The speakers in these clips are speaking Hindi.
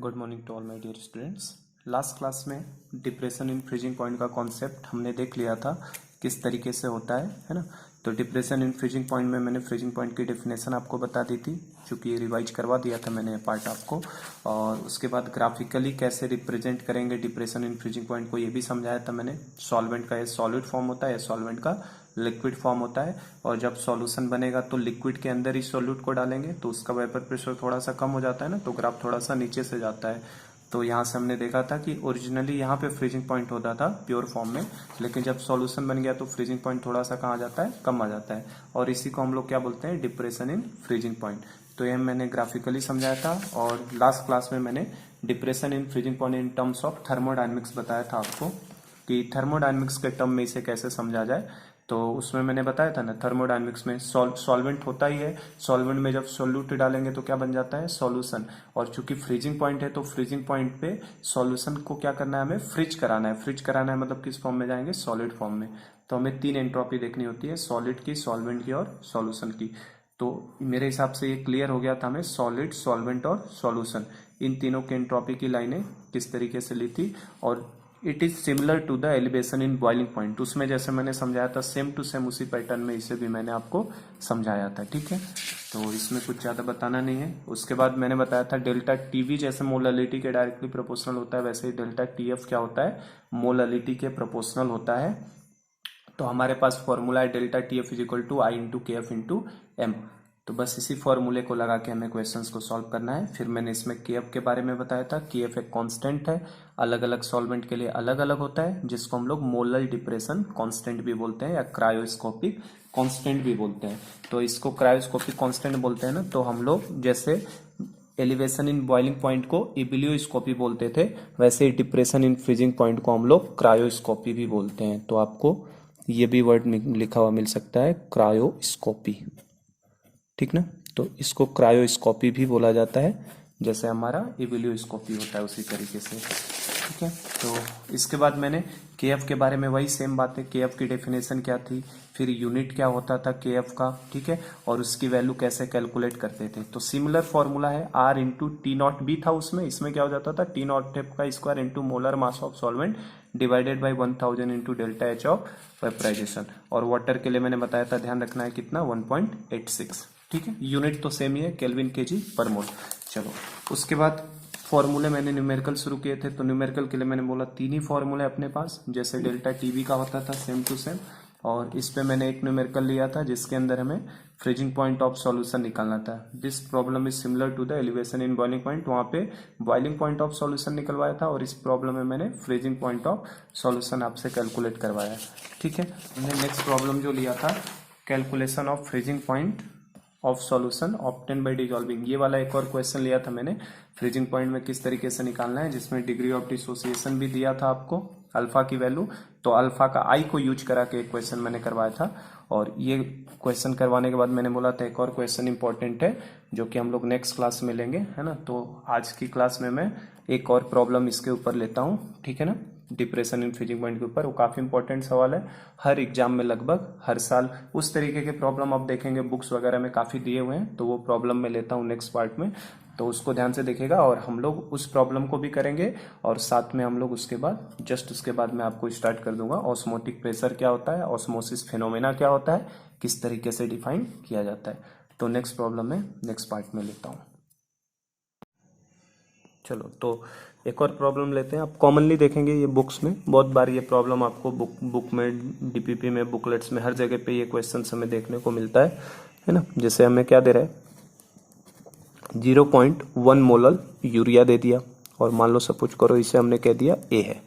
Good morning to all my dear students. Last class में डिप्रेशन इन फ्रीजिंग पॉइंट का कॉन्सेप्ट हमने देख लिया था किस तरीके से होता है ना। तो डिप्रेशन इन फ्रीजिंग पॉइंट में मैंने फ्रीजिंग पॉइंट की डेफिनेशन आपको बता दी थी, क्योंकि रिवाइज करवा दिया था मैंने पार्ट आपको। और उसके बाद ग्राफिकली कैसे रिप्रेजेंट करेंगे डिप्रेशन इन फ्रीजिंग पॉइंट को ये भी समझाया था मैंने। सॉल्वेंट का ये सॉलिड फॉर्म होता है, सॉल्वेंट का लिक्विड फॉर्म होता है, और जब सॉल्यूशन बनेगा तो लिक्विड के अंदर ही सॉल्यूट को डालेंगे तो उसका वेपर प्रेशर थोड़ा सा कम हो जाता है ना, तो ग्राफ थोड़ा सा नीचे से जाता है। तो यहाँ से हमने देखा था कि ओरिजिनली यहाँ पे फ्रीजिंग पॉइंट होता था प्योर फॉर्म में, लेकिन जब सॉल्यूशन बन गया तो फ्रीजिंग पॉइंट थोड़ा सा कहाँ आ जाता है, कम आ जाता है, और इसी को हम लोग क्या बोलते हैं, डिप्रेशन इन फ्रीजिंग पॉइंट। तो ये मैंने ग्राफिकली समझाया था। और लास्ट क्लास में मैंने depression in freezing point in terms of thermodynamics बताया था आपको कि थर्मोडायनेमिक्स के टर्म में इसे कैसे समझा जाए। तो उसमें मैंने बताया था ना, थर्मोडायनेमिक्स में सॉल्वेंट होता ही है, सॉल्वेंट में जब सॉल्यूट डालेंगे तो क्या बन जाता है, सॉल्यूशन। और चूंकि फ्रीजिंग पॉइंट है तो फ्रीजिंग पॉइंट पे सॉल्यूशन को क्या करना है, हमें फ्रिज कराना है। फ्रिज कराना है मतलब किस फॉर्म में जाएंगे, सॉलिड फॉर्म में। तो हमें तीन एंट्रोपी देखनी होती है, सॉलिड की, सॉल्वेंट की और सॉल्यूशन की। तो मेरे हिसाब से ये क्लियर हो गया था हमें सॉलिड, सॉल्वेंट और सॉल्यूशन, इन तीनों के एंट्रोपी की लाइनें किस तरीके से ली थी। और it is similar to the elevation in boiling point, उसमें जैसे मैंने समझाया था सेम टू सेम उसी पैटर्न में इसे भी मैंने आपको समझाया था। ठीक है, तो इसमें कुछ ज्यादा बताना नहीं है। उसके बाद मैंने बताया था डेल्टा टीवी जैसे मोलालिटी के डायरेक्टली प्रोपोर्शनल होता है, वैसे ही डेल्टा टीएफ क्या होता है, मोलालिटी के प्रोपोर्शनल होता है। तो हमारे पास फॉर्मूला है delta TF is equal to I into K F into M. तो बस इसी फॉर्मूले को लगा के हमें क्वेश्चंस को सॉल्व करना है। फिर मैंने इसमें के एफ के बारे में बताया था, के एफ एक कांस्टेंट है, अलग अलग सॉल्वेंट के लिए अलग अलग होता है, जिसको हम लोग मोलल डिप्रेशन कांस्टेंट भी बोलते हैं या क्रायोस्कोपिक कांस्टेंट भी बोलते हैं। तो इसको क्रायोस्कोपिक कांस्टेंट बोलते हैं ना, तो हम लोग जैसे एलिवेशन इन बॉइलिंग पॉइंट को इबिलियोस्कोपी बोलते थे, वैसे ही डिप्रेशन इन फ्रीजिंग पॉइंट को हम लोग क्रायोस्कोपी भी बोलते हैं। तो आपको ये भी वर्ड लिखा हुआ मिल सकता है, क्रायोस्कोपी। ठीक ना, तो इसको क्रायोस्कोपी भी बोला जाता है, जैसे हमारा इबिलियोस्कोपी होता है उसी तरीके से। ठीक है, तो इसके बाद मैंने केएफ के बारे में वही सेम बात है, केएफ की डेफिनेशन क्या थी, फिर यूनिट क्या होता था केएफ का, ठीक है, और उसकी वैल्यू कैसे कैलकुलेट करते थे। तो सिमिलर फॉर्मूला है आर इंटू टी नॉट भी था उसमें। इसमें क्या हो जाता था, टी नॉट का square into molar mass of solvent divided by 1000 into delta H of vaporisation. और वाटर के लिए मैंने बताया था, ध्यान रखना है कितना, 1.86। ठीक है, यूनिट तो सेम ही है, केल्विन केजी पर मोल। चलो उसके बाद फॉर्मूले मैंने न्यूमेरिकल शुरू किए थे, तो न्यूमेरिकल के लिए मैंने बोला तीन ही फॉर्मूले अपने पास, जैसे डेल्टा टीवी का होता था सेम टू सेम। और इस पे मैंने एक न्यूमेरिकल लिया था जिसके अंदर हमें फ्रीजिंग पॉइंट ऑफ सॉल्यूशन निकालना था। This problem is similar to the elevation in boiling point, वहां पे बॉइलिंग पॉइंट ऑफ सॉल्यूशन निकलवाया था, और इस प्रॉब्लम में मैंने फ्रीजिंग पॉइंट ऑफ सॉल्यूशन आपसे कैलकुलेट करवाया। ठीक है, हमने नेक्स्ट प्रॉब्लम जो लिया था, calculation of freezing point of solution obtain bye dissolving. ये वाला एक और क्वेश्चन लिया था मैंने, फ्रीजिंग पॉइंट में किस तरीके से निकालना है, जिसमें डिग्री ऑफ डिसोसिएशन भी दिया था आपको, अल्फा की वैल्यू। तो अल्फा का आई को यूज करा के एक क्वेश्चन मैंने करवाया था। और ये क्वेश्चन करवाने के बाद मैंने बोला था एक और क्वेश्चन इंपॉर्टेंट है जो कि हम लोग नेक्स्ट क्लास में लेंगे, है ना। तो आज की क्लास में मैं एक और प्रॉब्लम इसके ऊपर लेता हूँ, ठीक है ना, डिप्रेशन इन फ्रीजिंग पॉइंट के ऊपर। वो काफी इंपॉर्टेंट सवाल है, हर एग्जाम में लगभग हर साल उस तरीके के प्रॉब्लम आप देखेंगे, बुक्स वगैरह में काफी दिए हुए हैं। तो वो प्रॉब्लम मैं लेता हूँ नेक्स्ट पार्ट में, तो उसको ध्यान से देखिएगा। और हम लोग उस प्रॉब्लम को भी करेंगे, और साथ में हम लोग उसके बाद जस्ट उसके बाद मैं आपको स्टार्ट कर दूंगा ऑस्मोटिक प्रेशर क्या होता है, ऑस्मोसिस फिनोमेना क्या होता है, किस तरीके से डिफाइन किया जाता है। तो नेक्स्ट प्रॉब्लम में नेक्स्ट पार्ट में लेता हूँ। चलो तो एक और प्रॉब्लम लेते हैं। आप कॉमनली देखेंगे ये बुक्स में बहुत बार ये प्रॉब्लम आपको बुक में, डीपीपी में, बुकलेट्स में, हर जगह पे ये क्वेश्चन हमें देखने को मिलता है ना। जैसे हमें क्या दे रहा है, 0.1 मोलल यूरिया दे दिया, और मान लो सपोज करो इसे हमने कह दिया ए है,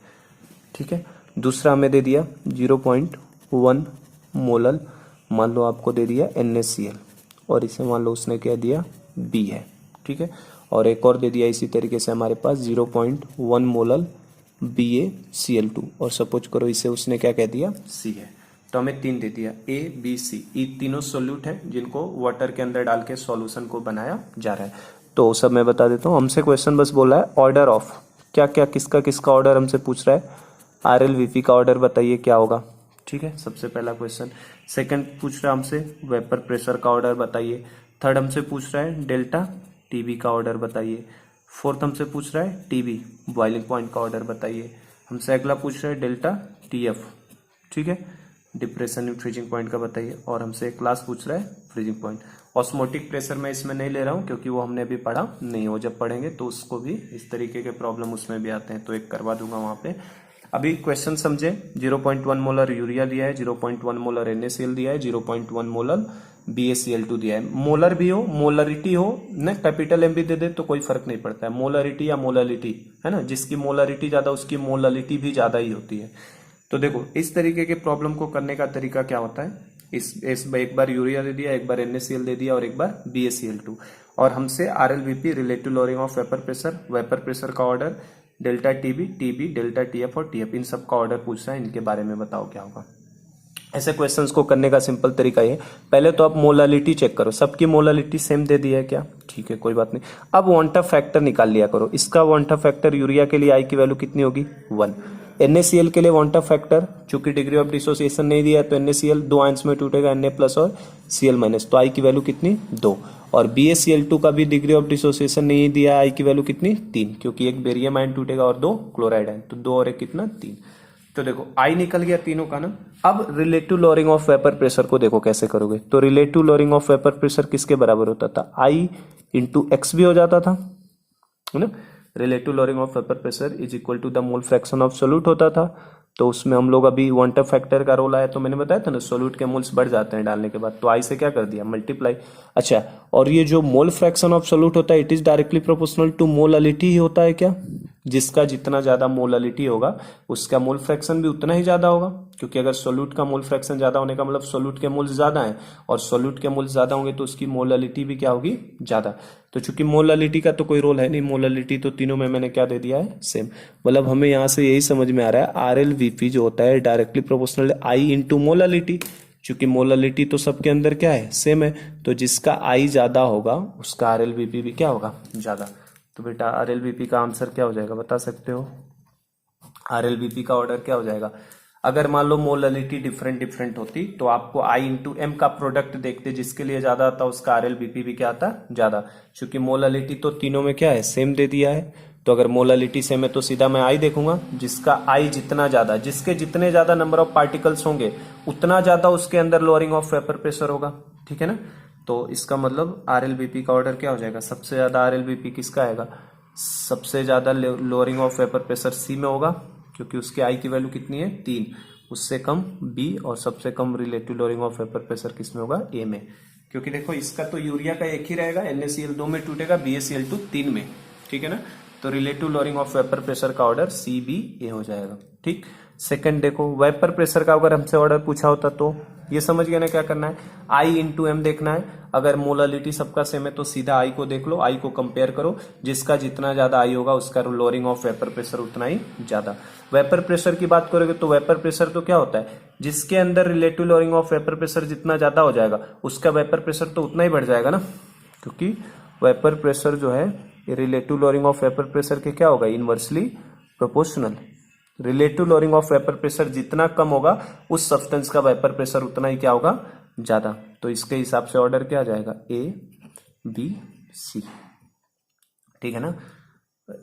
ठीक है। दूसरा हमें दे दिया 0.1 मोलल, मान लो आपको दे दिया NaCl, और इसे मान लो उसने कह दिया बी है, ठीक है। और एक और दे दिया इसी तरीके से हमारे पास 0.1 मोलल BaCl2, और सपोज करो इसे उसने क्या कह दिया, सी है। तो हमें तीन दे दिया, ए बी सी, ये तीनों सोल्यूट है जिनको वाटर के अंदर डाल के सॉल्यूशन को बनाया जा रहा है। तो सब मैं बता देता हूँ। हमसे क्वेश्चन बस बोला है ऑर्डर ऑफ, क्या क्या किसका किसका ऑर्डर हमसे पूछ रहा है, RLVP का ऑर्डर बताइए क्या होगा, ठीक है, सबसे पहला क्वेश्चन। सेकंड पूछ रहा है हमसे वेपर प्रेशर का ऑर्डर बताइए। थर्ड हमसे पूछ रहा है डेल्टा टीवी का ऑर्डर बताइए। फोर्थ हमसे पूछ रहा है टीबी, बॉइलिंग पॉइंट का ऑर्डर बताइए। हमसे अगला पूछ रहा है डेल्टा टीएफ, ठीक है, डिप्रेशन इन फ्रीजिंग पॉइंट का बताइए। और हमसे एक क्लास पूछ रहा है फ्रीजिंग पॉइंट। ऑस्मोटिक प्रेशर मैं इसमें नहीं ले रहा हूँ क्योंकि वो हमने अभी पढ़ा नहीं हो, जब पढ़ेंगे तो उसको भी इस तरीके के प्रॉब्लम उसमें भी आते हैं, तो एक करवा दूंगा वहां पे। अभी क्वेश्चन समझे। 0.1 मोलर यूरिया दिया है, 0.1 मोलर NaCl दिया है, 0.1 मोलर BaCl2 दिया है। मोलर भी हो, मोलरिटी हो ना, कैपिटल M भी दे दे तो कोई फर्क नहीं पड़ता है, मोलरिटी या मोललिटी, है ना, जिसकी मोलरिटी ज्यादा उसकी मोललिटी भी ज्यादा ही होती है। तो देखो इस तरीके के प्रॉब्लम को करने का तरीका क्या होता है, इस एक बार यूरिया दे दिया, एक बार NaCl दे दिया और एक बार BaCl2, और हमसे RLVP relative lowering of vapour pressure का order, delta TB, delta TF और टीएफ, इन सब का ऑर्डर पूछ रहा है, इनके बारे में बताओ क्या होगा। ऐसे क्वेश्चंस को करने का सिंपल तरीका ये, पहले तो आप मोलालिटी चेक करो, सबकी मोलालिटी सेम दे दी है क्या, ठीक है कोई बात नहीं। अब वांटा फैक्टर निकाल लिया करो, इसका वांटा फैक्टर यूरिया के लिए आई की वैल्यू कितनी होगी 1, NaCl के लिए वांटा फैक्टर, चूंकि डिग्री ऑफ डिसोसिएशन नहीं दिया है तो NaCl 2 आयंस में टूटेगा, Na प्लस और Cl माइनस, तो आई की वैल्यू कितनी 2, और BaCl2 का भी डिग्री ऑफ डिसोसिएशन नहीं दिया, आई की वैल्यू कितनी 3, क्योंकि एक बेरियम आयन टूटेगा और 2 क्लोराइड आयन, तो 2 और 1 कितना 3। तो देखो आई निकल गया तीनों का ना। अब relative lowering of vapour pressure को देखो कैसे करोगे, तो relative lowering of vapour pressure किसके बराबर होता था, आई इंटू एक्स भी हो जाता था, है ना। Relative lowering of vapour pressure is equal to the mole fraction of solute होता था, तो उसमें हम लोग अभी वांटा फैक्टर का रोल आया, तो मैंने बताया था ना सोल्यूट के मोल्स बढ़ जाते हैं डालने के बाद, तो आई से क्या कर दिया मल्टीप्लाई। अच्छा, और ये जो मोल फ्रैक्शन ऑफ सोल्यूट होता है it is directly proportional to molality ही होता है क्या, जिसका जितना ज्यादा मोलालिटी होगा उसका मोल फ्रैक्शन भी उतना ही ज्यादा होगा, क्योंकि अगर सोल्यूट का मोल फ्रैक्शन ज्यादा होने का मतलब सोल्यूट के मोल्स ज्यादा हैं, और सोल्यूट के मोल्स ज्यादा होंगे तो उसकी मोलालिटी भी क्या होगी ज्यादा। तो चूंकि मोलालिटी का तो कोई रोल है नहीं, मोलालिटी तो तीनों में मैंने क्या दे दिया है सेम, मतलब हमें यहाँ से यही समझ में आ रहा है RLVP जो होता है डायरेक्टली प्रोपोर्शनल आई इंटू मोलालिटी, चूंकि मोलालिटी तो सबके अंदर क्या है सेम है, तो जिसका आई ज्यादा होगा उसका RLVP भी क्या होगा ज्यादा। तो बेटा RLVP का आंसर क्या हो जाएगा बता सकते हो, RLVP का ऑर्डर क्या हो जाएगा। अगर मान लो मोलालिटी डिफरेंट होती तो आपको I इंटू एम का प्रोडक्ट देखते, जिसके लिए ज्यादा आता उसका RLVP भी क्या आता ज्यादा, क्योंकि मोलालिटी तो तीनों में क्या है सेम दे दिया है, तो अगर मोलालिटी सेम है तो सीधा मैं I देखूंगा, जिसका I जितना ज्यादा, जिसके जितने ज्यादा नंबर ऑफ पार्टिकल्स होंगे उतना ज्यादा उसके अंदर लोअरिंग ऑफ वेपर प्रेशर होगा, ठीक है ना। तो इसका मतलब RLVP का ऑर्डर क्या हो जाएगा, सबसे ज्यादा RLVP किसका आएगा, सबसे ज्यादा lowering of vapour pressure C में होगा, क्योंकि उसके आई की वैल्यू कितनी है 3, उससे कम B, और सबसे कम relative lowering of vapour pressure किसमें होगा A में, क्योंकि देखो इसका तो यूरिया का एक ही रहेगा, NaCl 2 में टूटेगा, BaCl2 3 में, ठीक है ना। तो relative lowering of vapour pressure का ऑर्डर CBA हो जाएगा, ठीक। सेकंड देखो वेपर प्रेशर का अगर हमसे ऑर्डर पूछा होता तो ये समझ गए ना क्या करना है, I इंटू एम देखना है, अगर मोलालिटी सबका सेम है तो सीधा I को देख लो, I को कंपेयर करो, जिसका जितना ज्यादा I होगा उसका लोअरिंग ऑफ वेपर प्रेशर उतना ही ज्यादा। वेपर प्रेशर की बात करोगे तो वेपर प्रेशर तो क्या होता है, जिसके अंदर relative lowering of vapour pressure जितना ज्यादा हो जाएगा उसका वेपर प्रेशर तो उतना ही बढ़ जाएगा ना, क्योंकि वेपर प्रेशर जो है relative lowering of vapour pressure के क्या होगा inversely proportional. Relative lowering of vapour pressure जितना कम होगा उस सब्सटेंस का वेपर प्रेशर उतना ही क्या होगा ज्यादा, तो इसके हिसाब से ऑर्डर क्या आ जाएगा ABC, ठीक है ना।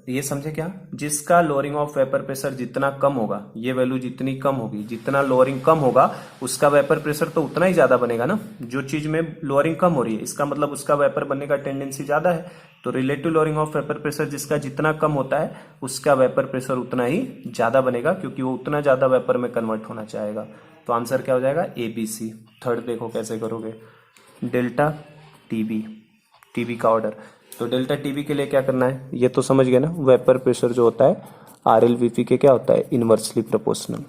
ये समझे क्या, जिसका लोअरिंग ऑफ वेपर प्रेशर जितना कम होगा, ये वैल्यू जितनी कम होगी, जितना लोअरिंग कम होगा उसका वेपर प्रेशर तो उतना ही ज्यादा बनेगा ना। जो चीज में लोअरिंग कम हो रही है इसका मतलब उसका वेपर बनने का टेंडेंसी ज्यादा है, तो relative lowering of vapour pressure जिसका जितना कम होता है उसका वेपर प्रेशर उतना ही ज्यादा बनेगा, क्योंकि वो उतना ज्यादा वेपर में कन्वर्ट होना चाहेगा। तो आंसर क्या हो जाएगा ABC। थर्ड देखो कैसे करोगे, डेल्टा टीबी का ऑर्डर, तो डेल्टा टीबी के लिए क्या करना है ये तो समझ गए ना, वेपर प्रेशर जो होता है RLVP के क्या होता है इनवर्सली प्रोपोर्शनल,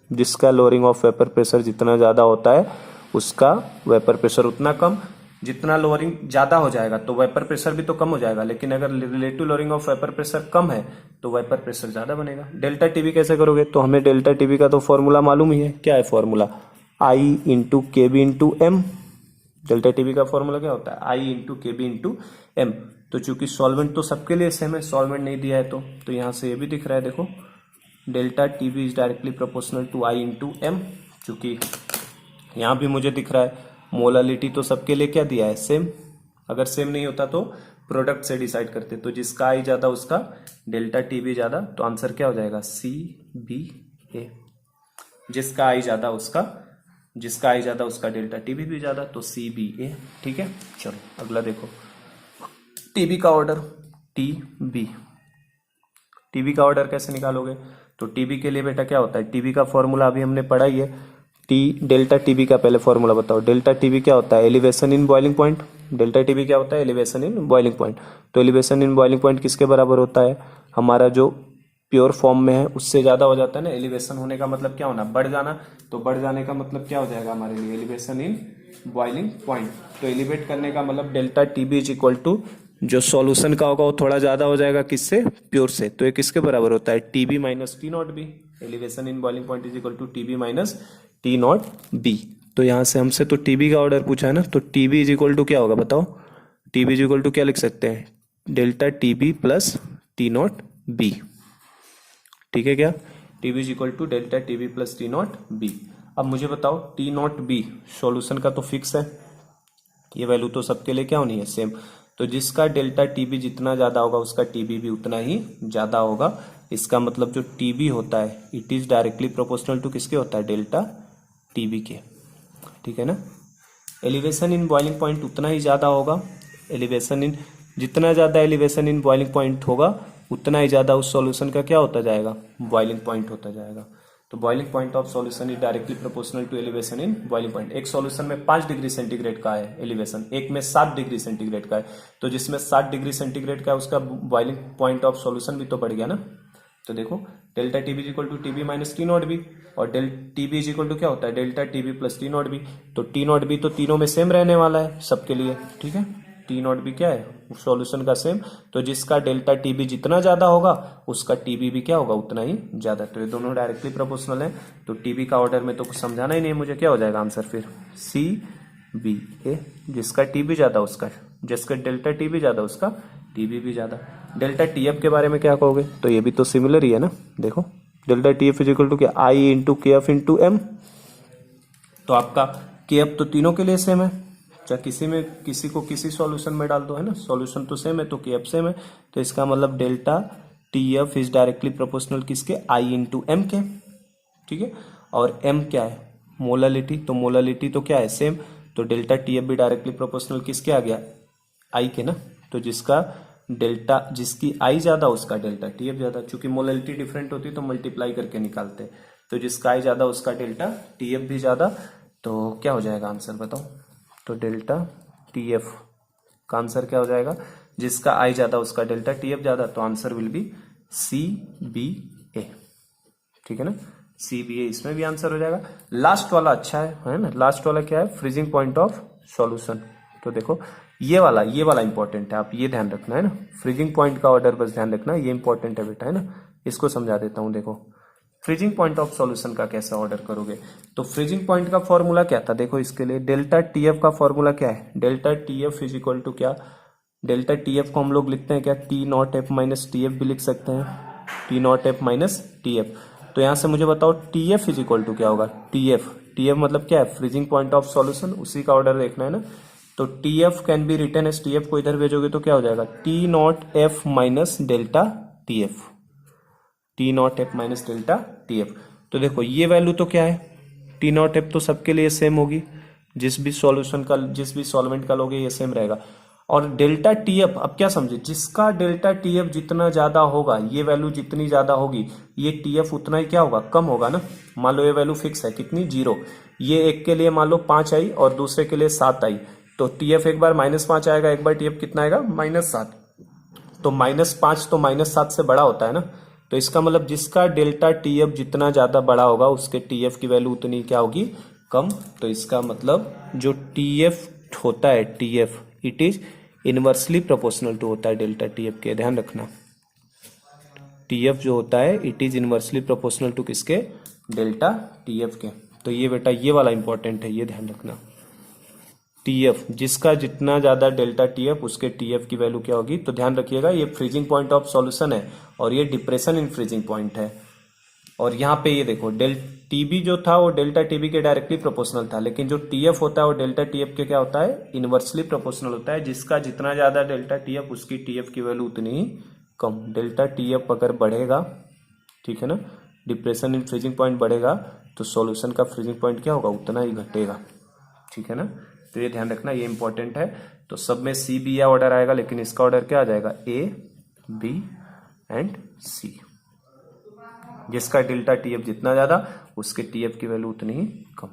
जिसका लोअरिंग ऑफ वेपर प्रेशर जितना ज्यादा होता है उसका वेपर प्रेशर उतना कम, जितना लोअरिंग ज्यादा हो जाएगा तो वेपर प्रेशर भी तो कम हो जाएगा, लेकिन अगर relative lowering of vapour pressure कम है तो वेपर प्रेशर ज्यादा बनेगा। डेल्टा टीबी कैसे करोगे, तो हमें डेल्टा टीबी का तो फॉर्मूला मालूम ही है, क्या है formula I into KB into M. Delta TB का फॉर्मूला क्या होता है I into KB into M. तो चूंकि सॉल्वेंट तो सबके लिए सेम है, सॉल्वेंट नहीं दिया है तो यहाँ से ये भी दिख रहा है, देखो delta TB is directly proportional to I into M, चूंकि यहाँ भी मुझे दिख रहा है मोलालिटी तो सबके लिए क्या दिया है सेम, अगर सेम नहीं होता तो प्रोडक्ट से डिसाइड करते हैं। तो जिसका आई ज्यादा उसका डेल्टा टी भी ज्यादा, तो आंसर क्या हो जाएगा सी बी ए। जिसका आई ज्यादा उसका डेल्टा टीबी भी ज्यादा, तो सी बी ए। ठीक है, चलो अगला देखो, टीबी का ऑर्डर टीबी का ऑर्डर कैसे निकालोगे? तो टीबी के लिए बेटा क्या होता है, टीबी का फॉर्मूला अभी हमने पढ़ा ही है। डेल्टा टीबी का पहले फॉर्मूला बताओ। डेल्टा टीबी क्या होता है? Elevation in boiling point. Delta TB क्या होता है? Elevation in boiling point. तो एलिवेशन इन बॉइलिंग पॉइंट किसके बराबर होता है? हमारा जो प्योर फॉर्म में है उससे ज्यादा हो जाता है ना। एलिवेशन होने का मतलब क्या होना? बढ़ जाना। तो बढ़ जाने का मतलब क्या हो जाएगा हमारे लिए? Elevation in boiling point. तो एलिवेट करने का मतलब delta TB is equal to जो सॉल्यूशन का होगा वो थोड़ा ज्यादा हो जाएगा किससे? प्योर से। तो ये किसके बराबर होता है? TB minus T naught B. Elevation in boiling point is equal to TB minus T naught B. तो यहां से हमसे तो टीबी का ऑर्डर पूछा है ना, तो टीबी इज इक्वल टू क्या होगा बताओ? टीबी इज इक्वल टू क्या लिख सकते हैं? Delta TB plus T naught B. ठीक है क्या? TB is equal to delta TB plus T naught B. अब मुझे बताओ टी नॉट बी सॉल्यूशन का तो फिक्स है, ये वैल्यू तो सबके लिए क्या होनी है? सेम। तो जिसका डेल्टा टीबी जितना ज्यादा होगा उसका टीबी भी उतना ही ज्यादा होगा। इसका मतलब जो टीबी होता है it is directly proportional to किसके होता है? डेल्टा टीबी के। ठीक है ना। एलिवेशन इन बॉइलिंग पॉइंट उतना ही ज्यादा होगा। जितना ज्यादा एलिवेशन इन बॉइलिंग पॉइंट होगा उतना ही ज्यादा उस सॉल्यूशन का क्या होता जाएगा? बॉइलिंग पॉइंट होता जाएगा। तो boiling point of solution is directly proportional to elevation in boiling point. एक सॉल्यूशन में 5 डिग्री सेंटीग्रेड का है एलिवेशन, एक में 7 डिग्री सेंटीग्रेड का है। तो जिसमें 7 डिग्री सेंटीग्रेड का है उसका बॉइलिंग पॉइंट ऑफ सॉल्यूशन भी तो बढ़ गया ना। तो देखो delta TB is equal to TB minus T naught B, और टीबी इज इक्वल टू क्या होता है? Delta TB plus T naught B. तो टी नॉट बी तो तीनों में सेम रहने वाला है सबके लिए। ठीक है, टी नॉट बी क्या है? सॉल्यूशन का सेम। तो जिसका डेल्टा टीबी जितना ज्यादा होगा उसका टीबी भी क्या होगा? उतना ही ज्यादा। तो ये दोनों डायरेक्टली प्रोपोर्शनल है। तो टीबी का ऑर्डर में तो कुछ समझाना ही नहीं मुझे, क्या हो जाएगा आंसर फिर? सी बी ए। जिसका टीबी ज्यादा उसका, जिसका डेल्टा टीबी ज्यादा उसका टीबी भी ज्यादा। डेल्टा टीएफ के बारे में क्या कहोगे? तो ये भी तो सिमिलर ही है ना। देखो delta TF is equal to क्या? I into K F into M. तो आपका के एफ तो तीनों के लिए सेम है, चाहे किसी को किसी सॉल्यूशन में डाल दो, है ना। सॉल्यूशन तो सेम है तो के एफ सेम है। तो इसका मतलब delta T F is directly proportional किसके? आई इंटू एम के। ठीक है, और एम क्या है? मोलालिटी। तो मोलालिटी तो क्या है? सेम। तो डेल्टा टी एफ भी डायरेक्टली प्रोपोर्शनल किसके आ गया? आई के ना। तो जिसकी आई ज्यादा उसका डेल्टा टी एफ ज्यादा। चूंकि मोलालिटी डिफरेंट होती है तो मल्टीप्लाई करके निकालते हैं। तो जिसका आई ज्यादा उसका डेल्टा टी एफ भी ज्यादा। तो क्या हो जाएगा आंसर बताओ? तो डेल्टा टी एफ का आंसर क्या हो जाएगा? जिसका आई ज्यादा उसका डेल्टा टी एफ ज्यादा। तो answer will be C B A. ठीक है ना, सी बी ए इसमें भी आंसर हो जाएगा। लास्ट वाला अच्छा है ना। लास्ट वाला क्या है? Freezing point of solution. तो देखो ये वाला इंपॉर्टेंट है, आप ये ध्यान रखना है ना। फ्रीजिंग पॉइंट का ऑर्डर बस ध्यान रखना, ये इंपॉर्टेंट है बेटा, है ना। इसको समझा देता हूं। देखो फ्रीजिंग पॉइंट ऑफ सॉल्यूशन का कैसे ऑर्डर करोगे? तो फ्रीजिंग पॉइंट का फॉर्मूला क्या था? देखो इसके लिए डेल्टा टीएफ का फॉर्मूला क्या है? Delta TF is equal to क्या? डेल्टा टीएफ को हम लोग लिखते हैं क्या? T naught F minus T F भी लिख सकते हैं, T naught F minus T F. तो यहां से मुझे बताओ T F is equal to क्या होगा? टी एफ मतलब क्या है? फ्रीजिंग पॉइंट ऑफ सॉल्यूशन, उसी का ऑर्डर देखना है ना। तो T F can be written as, T F को इधर भेजोगे तो क्या हो जाएगा? T naught F minus delta T F. T naught F minus delta T F. तो देखो ये वैल्यू तो क्या है? टी नॉट एफ तो सबके लिए सेम होगी, जिस भी सॉल्वेंट का लोगे ये सेम रहेगा। और डेल्टा टी एफ, अब क्या समझे? जिसका डेल्टा टी एफ जितना ज्यादा होगा, ये वैल्यू जितनी ज्यादा होगी, ये टी एफ उतना ही क्या होगा? कम होगा ना। मान लो ये वैल्यू फिक्स है कितनी? 0। ये एक के लिए मान लो 5 आई और दूसरे के लिए 7 आई। तो टी एफ एक बार -5 आएगा, एक बार टी एफ कितना आएगा? -7। तो -5 तो -7 से बड़ा होता है ना। तो इसका मतलब जिसका डेल्टा टी एफ जितना ज्यादा बड़ा होगा उसके टी एफ की वैल्यू उतनी क्या होगी? कम। तो इसका मतलब जो टी एफ होता है, T F it is inversely proportional to होता है डेल्टा टी एफ के। ध्यान रखना, टी एफ जो होता है it is inversely proportional to किसके? डेल्टा टी एफ के। तो ये बेटा ये वाला इंपॉर्टेंट है, ये ध्यान रखना। टी एफ, जिसका जितना ज्यादा डेल्टा टी एफ उसके टी एफ की वैल्यू क्या होगी? तो ध्यान रखिएगा ये फ्रीजिंग पॉइंट ऑफ सॉल्यूशन है और ये डिप्रेशन इन फ्रीजिंग पॉइंट है। और यहाँ पे ये देखो डेल टीबी जो था वो डेल्टा टीबी के डायरेक्टली प्रोपोर्शनल था, लेकिन जो टीएफ होता है वो डेल्टा टीएफ के क्या होता है, इनवर्सली प्रोपोर्शनल होता है। जिसका जितना ज्यादा डेल्टा टीएफ उसकी टीएफ की वैल्यू उतनी ही कम। डेल्टा टीएफ अगर बढ़ेगा, ठीक है ना, डिप्रेशन इन फ्रीजिंग पॉइंट बढ़ेगा तो सॉल्यूशन का फ्रीजिंग पॉइंट क्या होगा, उतना ही घटेगा, ठीक है ना। तो ये ध्यान रखना, ये इंपॉर्टेंट है। तो सब में सी बी या ऑर्डर आएगा, लेकिन इसका ऑर्डर क्या आ जाएगा, ए बी एंड सी। जिसका डेल्टा टीएफ जितना ज्यादा उसके टीएफ की वैल्यू उतनी ही कम।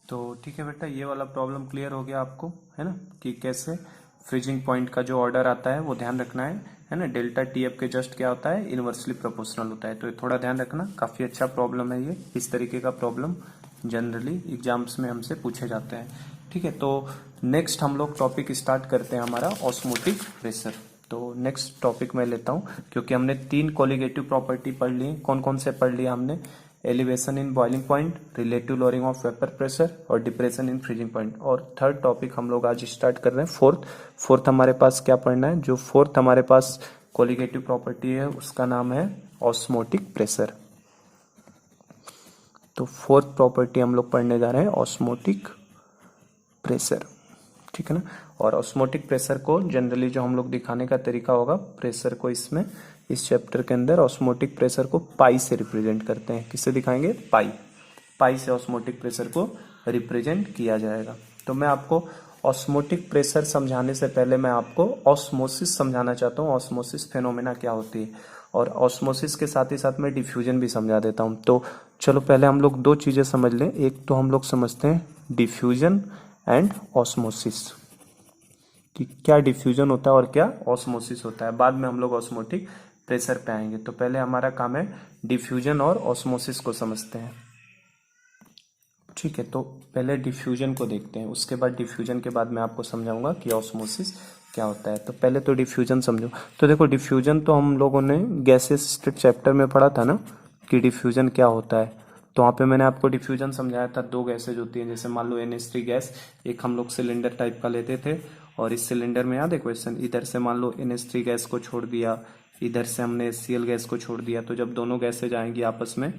तो ठीक है बेटा, ये वाला प्रॉब्लम क्लियर हो गया आपको, है ना, कि कैसे फ्रीजिंग पॉइंट का जो ऑर्डर आता है वो ध्यान रखना है ना। डेल्टा टीएफ के जस्ट क्या होता है, इनवर्सली प्रोपोर्शनल होता है। तो ये थोड़ा ध्यान रखना, काफी अच्छा प्रॉब्लम है ये। इस तरीके का प्रॉब्लम जनरली एग्जाम्स में हमसे पूछे जाते हैं, ठीक है। तो नेक्स्ट हम लोग टॉपिक स्टार्ट करते हैं हमारा ऑस्मोटिक प्रेशर। तो नेक्स्ट टॉपिक मैं लेता हूँ, क्योंकि हमने 3 कोलिगेटिव प्रॉपर्टी पढ़ ली। कौन कौन से पढ़ लिया हमने, elevation in boiling point, relative lowering of vapour pressure और डिप्रेशन इन फ्रीजिंग पॉइंट। और थर्ड टॉपिक हम लोग आज स्टार्ट कर रहे हैं फोर्थ हमारे पास क्या पढ़ना है, जो फोर्थ हमारे पास कोलिगेटिव प्रॉपर्टी है उसका नाम है ऑस्मोटिक प्रेशर। तो फोर्थ प्रॉपर्टी हम लोग पढ़ने जा रहे हैं ऑस्मोटिक प्रेशर, ठीक है ना। और ऑस्मोटिक प्रेशर को जनरली जो हम लोग दिखाने का तरीका होगा, प्रेशर को इसमें इस चैप्टर के अंदर ऑस्मोटिक प्रेशर को पाई से रिप्रेजेंट करते हैं। किससे दिखाएंगे, पाई से ऑस्मोटिक प्रेशर को रिप्रेजेंट किया जाएगा। तो मैं आपको ऑस्मोटिक प्रेशर समझाने से पहले मैं आपको ऑस्मोसिस समझाना चाहता हूँ। ऑस्मोसिस फेनोमेना क्या होती है, और ऑस्मोसिस के साथ ही साथ मैं डिफ्यूजन भी समझा देता हूँ। तो चलो पहले हम लोग 2 चीजें समझ लें। एक तो हम लोग समझते हैं डिफ्यूजन एंड ऑस्मोसिस, कि क्या डिफ्यूजन होता है और क्या ऑस्मोसिस होता है। बाद में हम लोग ऑस्मोटिक प्रेशर पे आएंगे। तो पहले हमारा काम है डिफ्यूजन और ऑस्मोसिस को समझते हैं, ठीक है। तो पहले डिफ्यूजन को देखते हैं, उसके बाद डिफ्यूजन के बाद मैं आपको समझाऊंगा कि ऑस्मोसिस क्या होता है। तो पहले तो डिफ्यूजन समझो। तो देखो डिफ्यूजन तो हम लोगों ने गैसेस स्टेट चैप्टर में पढ़ा था ना, कि डिफ्यूजन क्या होता है। तो वहाँ पे मैंने आपको डिफ्यूजन समझाया था, 2 गैसेज होती हैं। जैसे मान लो NH3 गैस, एक हम लोग सिलेंडर टाइप का लेते थे, और इस सिलेंडर में याद है क्वेश्चन, इधर से मान लो NH3 गैस को छोड़ दिया, इधर से हमने HCl गैस को छोड़ दिया। तो जब दोनों गैसेज आएंगी आपस में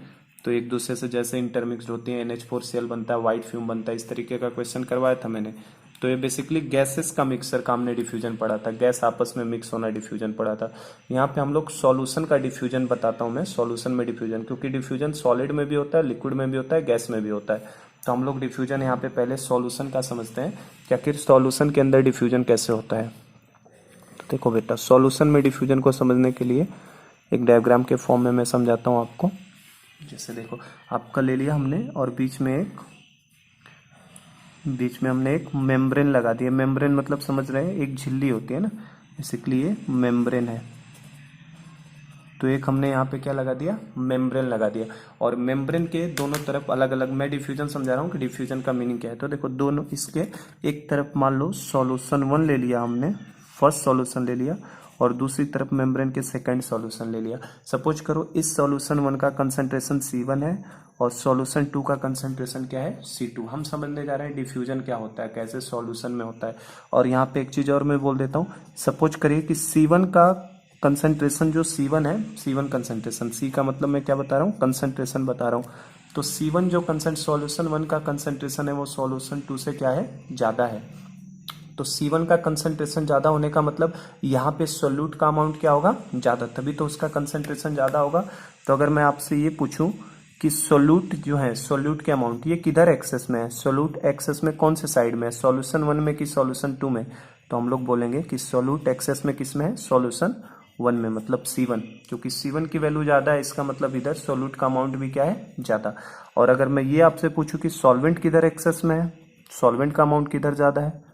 तो एक दूसरे से जैसे इंटरमिक्स्ड होती है, NH4Cl बनता है, व्हाइट फ्यूम बनता है। इस तरीके का क्वेश्चन करवाया था मैंने। तो ये बेसिकली गैसेस का मिक्सर का हमने डिफ्यूजन पढ़ा था, गैस आपस में मिक्स होना डिफ्यूजन पढ़ा था। यहाँ पे हम लोग सॉल्यूशन का डिफ्यूजन बताता हूँ मैं, सॉल्यूशन में डिफ्यूजन, क्योंकि डिफ्यूजन सॉलिड में भी होता है, लिक्विड में भी होता है, गैस में भी होता है। तो हम लोग डिफ्यूजन यहाँ पे पहले सॉल्यूशन का समझते हैं कि आखिर सॉल्यूशन के अंदर डिफ्यूजन कैसे होता है। तो देखो बेटा, सॉल्यूशन में डिफ्यूजन को समझने के लिए एक डायग्राम के फॉर्म में मैं समझाता हूँ आपको। जैसे देखो, आपका ले लिया हमने, और बीच में हमने एक मेम्ब्रेन लगा दिया। मेम्ब्रेन मतलब समझ रहे हैं, एक झिल्ली होती है ना, बेसिकली ये मेम्ब्रेन है। तो एक हमने यहाँ पे क्या लगा दिया, मेम्ब्रेन लगा दिया। और मेम्ब्रेन के दोनों तरफ अलग अलग, मैं डिफ्यूजन समझा रहा हूँ कि डिफ्यूजन का मीनिंग क्या है। तो देखो दोनों, इसके एक तरफ मान लो सॉल्यूशन 1 ले लिया हमने, फर्स्ट सॉल्यूशन ले लिया, और दूसरी तरफ मेम्ब्रेन के सेकंड सॉल्यूशन ले लिया। सपोज करो इस सॉल्यूशन 1 का कंसंट्रेशन C1 है और सॉल्यूशन 2 का कंसंट्रेशन क्या है, C2। हम समझने जा रहे हैं डिफ्यूजन क्या होता है, कैसे सॉल्यूशन में होता है। और यहाँ पे एक चीज और मैं बोल देता हूँ, सपोज करिए कि C1 का कंसंट्रेशन जो C1 है, C1 कंसंट्रेशन, C का मतलब मैं क्या बता रहा हूँ, कंसंट्रेशन बता रहा हूँ। तो C1 जो सॉल्यूशन 1 का कंसंट्रेशन है वो सॉल्यूशन 2 से क्या है, ज्यादा है। तो C1 का कंसंट्रेशन ज्यादा होने का मतलब यहाँ पे सोल्यूट का अमाउंट क्या होगा, ज्यादा, तभी तो उसका कंसंट्रेशन ज्यादा होगा। तो अगर मैं आपसे ये पूछूं कि सोल्यूट जो है, सोल्यूट के अमाउंट ये किधर एक्सेस में है, सोल्यूट एक्सेस में कौन से साइड में है, सॉल्यूशन 1 में कि सॉल्यूशन 2 में। तो हम लोग बोलेंगे कि सोल्यूट एक्सेस में किस में है, सॉल्यूशन 1 में, मतलब C1। क्योंकि C1 की वैल्यू ज्यादा है, इसका मतलब इधर सोल्यूट का अमाउंट भी क्या है, ज्यादा। और अगर मैं ये आपसे पूछूं कि सॉल्वेंट किधर एक्सेस में है, सॉल्वेंट का अमाउंट किधर ज्यादा है,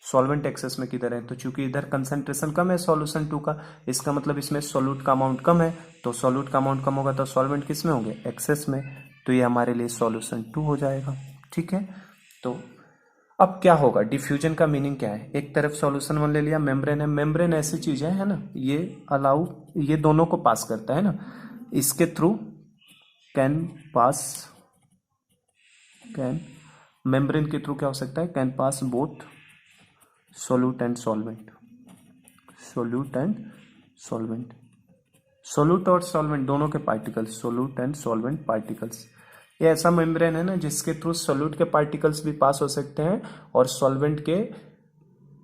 सॉल्वेंट एक्सेस में किधर है, तो चूंकि इधर कंसंट्रेशन कम है सॉल्यूशन 2 का, इसका मतलब इसमें सॉल्यूट का अमाउंट कम है। तो सॉल्यूट का अमाउंट कम होगा तो सॉल्वेंट किस में होंगे, एक्सेस में। तो ये हमारे लिए सॉल्यूशन 2 हो जाएगा, ठीक है। तो अब क्या होगा, डिफ्यूजन का मीनिंग क्या है। एक तरफ सॉल्यूशन 1 ले लिया, मेम्ब्रेन है, मेम्ब्रेन ऐसी चीज है ना, ये अलाउ, ये दोनों को पास करता है ना, इसके थ्रू कैन मेम्ब्रेन के थ्रू क्या हो सकता है, can pass both solute and solvent, solute and solvent, solute और सॉल्वेंट दोनों के particles, solute and solvent particles. ये ऐसा मेम्ब्रेन है ना जिसके थ्रू सोल्यूट के पार्टिकल्स भी पास हो सकते हैं और सॉल्वेंट के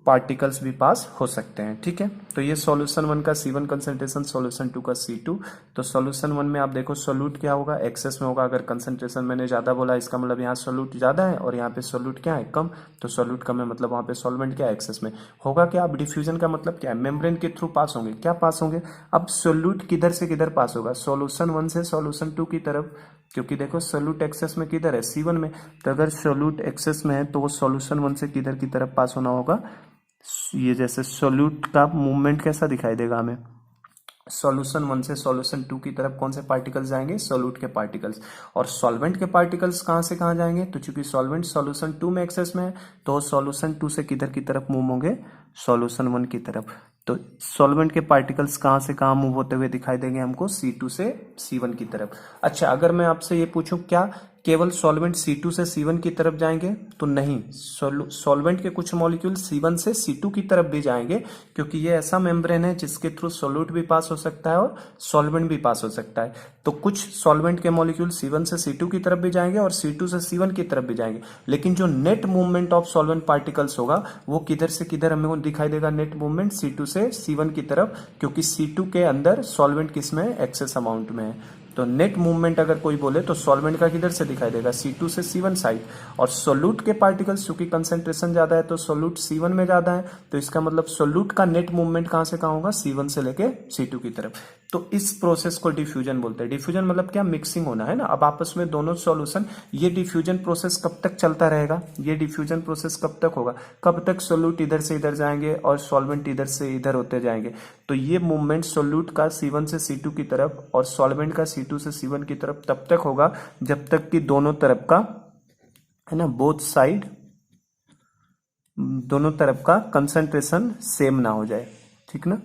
पार्टिकल्स भी पास हो सकते हैं, ठीक है। तो ये सॉल्यूशन 1 का C1 कंसंट्रेशन, सॉल्यूशन 2 का C2। तो सॉल्यूशन 1 में आप देखो सोल्यूट क्या होगा, एक्सेस में होगा। अगर कंसंट्रेशन मैंने ज्यादा बोला इसका मतलब यहाँ सोल्यूट ज्यादा है और यहाँ पे सोल्यूट क्या है, कम। तो सोल्यूट कम है मतलब वहां पे सॉल्वेंट क्या है, एक्सेस में होगा। क्या अब डिफ्यूजन का मतलब क्या है, मेम्ब्रेन के थ्रू पास होंगे, क्या पास होंगे। अब सोल्यूट किधर से किधर पास होगा, सॉल्यूशन 1 से सॉल्यूशन 2 की तरफ, क्योंकि देखो सोल्यूट एक्सेस में किधर है, C1 में। तो अगर सोल्यूट एक्सेस में है तो वो सॉल्यूशन 1 से किधर की तरफ पास होना होगा, ये जैसे सोल्यूट का मूवमेंट कैसा दिखाई देगा हमें, सॉल्यूशन 1 से सॉल्यूशन 2 की तरफ कौन से पार्टिकल्स जाएंगे, सोल्यूट के पार्टिकल्स। और सॉल्वेंट के पार्टिकल्स कहां से कहां जाएंगे, तो चूंकि सॉल्वेंट सॉल्यूशन 2 में एक्सेस में है तो सॉल्यूशन 2 से किधर की तरफ मूव होंगे, सॉल्यूशन 1 की तरफ। तो सॉल्वेंट के पार्टिकल्स कहां से कहां मूव होते हुए दिखाई देंगे हमको, C2 से C1 की तरफ। अच्छा, अगर मैं आपसे ये पूछूं क्या केवल सॉल्वेंट C2 से C1 की तरफ जाएंगे, तो नहीं, सॉल्वेंट के कुछ मॉलिक्यूल C1 से C2 की तरफ भी जाएंगे, क्योंकि ये ऐसा मेम्ब्रेन है जिसके थ्रू सोल्यूट भी पास हो सकता है और सॉल्वेंट भी पास हो सकता है। तो कुछ सॉल्वेंट के मॉलिक्यूल C1 से C2 की तरफ भी जाएंगे और C2 से C1 की तरफ भी जाएंगे, लेकिन जो net movement of solvent particles होगा वो किधर से किधर हमें दिखाई देगा, नेट मूवमेंट C2 से C1 की तरफ, क्योंकि C2 के अंदर सॉल्वेंट किसमें है, एक्सेस अमाउंट में है। तो नेट मूवमेंट अगर कोई बोले तो सॉल्वेंट का किधर से दिखाई देगा, C2 से C1 साइड। और सोल्यूट के पार्टिकल्स चूंकि कंसेंट्रेशन ज्यादा है तो सोल्यूट C1 में ज्यादा है, तो इसका मतलब सोल्यूट का नेट मूवमेंट कहां से कहां होगा, C1 से लेके C2 की तरफ। तो इस प्रोसेस को डिफ्यूजन बोलते हैं। डिफ्यूजन मतलब क्या, मिक्सिंग होना है ना, अब आपस में दोनों सॉल्यूशन। ये डिफ्यूजन प्रोसेस कब तक चलता रहेगा, ये डिफ्यूजन प्रोसेस कब तक होगा, कब तक सोल्यूट इधर से इधर जाएंगे और सॉल्वेंट इधर से इधर होते जाएंगे। तो ये मूवमेंट सोल्यूट का C1 से C2 की तरफ और सॉल्वेंट का C2 से C1 की तरफ तब तक होगा जब तक कि दोनों तरफ का, है ना, बोथ साइड, दोनों तरफ का कंसंट्रेशन सेम ना हो जाए, ठीक ना।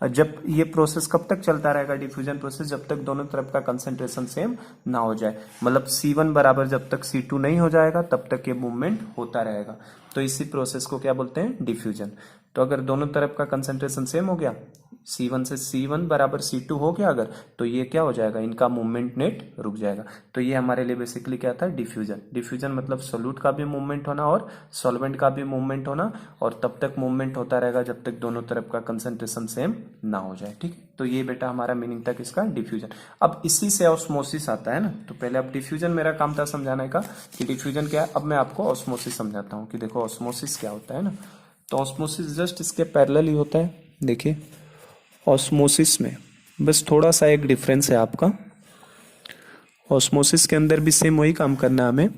जब ये प्रोसेस कब तक चलता रहेगा, डिफ्यूजन प्रोसेस, जब तक दोनों तरफ का कंसंट्रेशन सेम ना हो जाए, मतलब C1 बराबर जब तक C2 नहीं हो जाएगा तब तक ये मूवमेंट होता रहेगा। तो इसी प्रोसेस को क्या बोलते हैं, डिफ्यूजन। तो अगर दोनों तरफ का कंसंट्रेशन सेम हो गया, C1 से C1 बराबर C2 हो गया अगर, तो ये क्या हो जाएगा, इनका मूवमेंट नेट रुक जाएगा। तो ये हमारे लिए बेसिकली क्या था, डिफ्यूजन। डिफ्यूजन मतलब सोल्यूट का भी मूवमेंट होना और सॉल्वेंट का भी मूवमेंट होना, और तब तक मूवमेंट होता रहेगा जब तक दोनों तरफ का कंसंट्रेशन सेम ना हो जाए, ठीक। तो ये बेटा हमारा मीनिंग था किसका, डिफ्यूजन। अब इसी से ऑस्मोसिस आता है ना। तो पहले अब डिफ्यूजन मेरा काम था समझाने का कि डिफ्यूजन क्या है। अब मैं आपको ऑस्मोसिस समझाता हूँ कि देखो ऑस्मोसिस क्या होता है ना। तो ऑस्मोसिस जस्ट इसके पैरेलल ही होता है। देखिए ऑस्मोसिस में बस थोड़ा सा एक डिफरेंस है आपका, ऑस्मोसिस के अंदर भी सेम वही काम करना है हमें।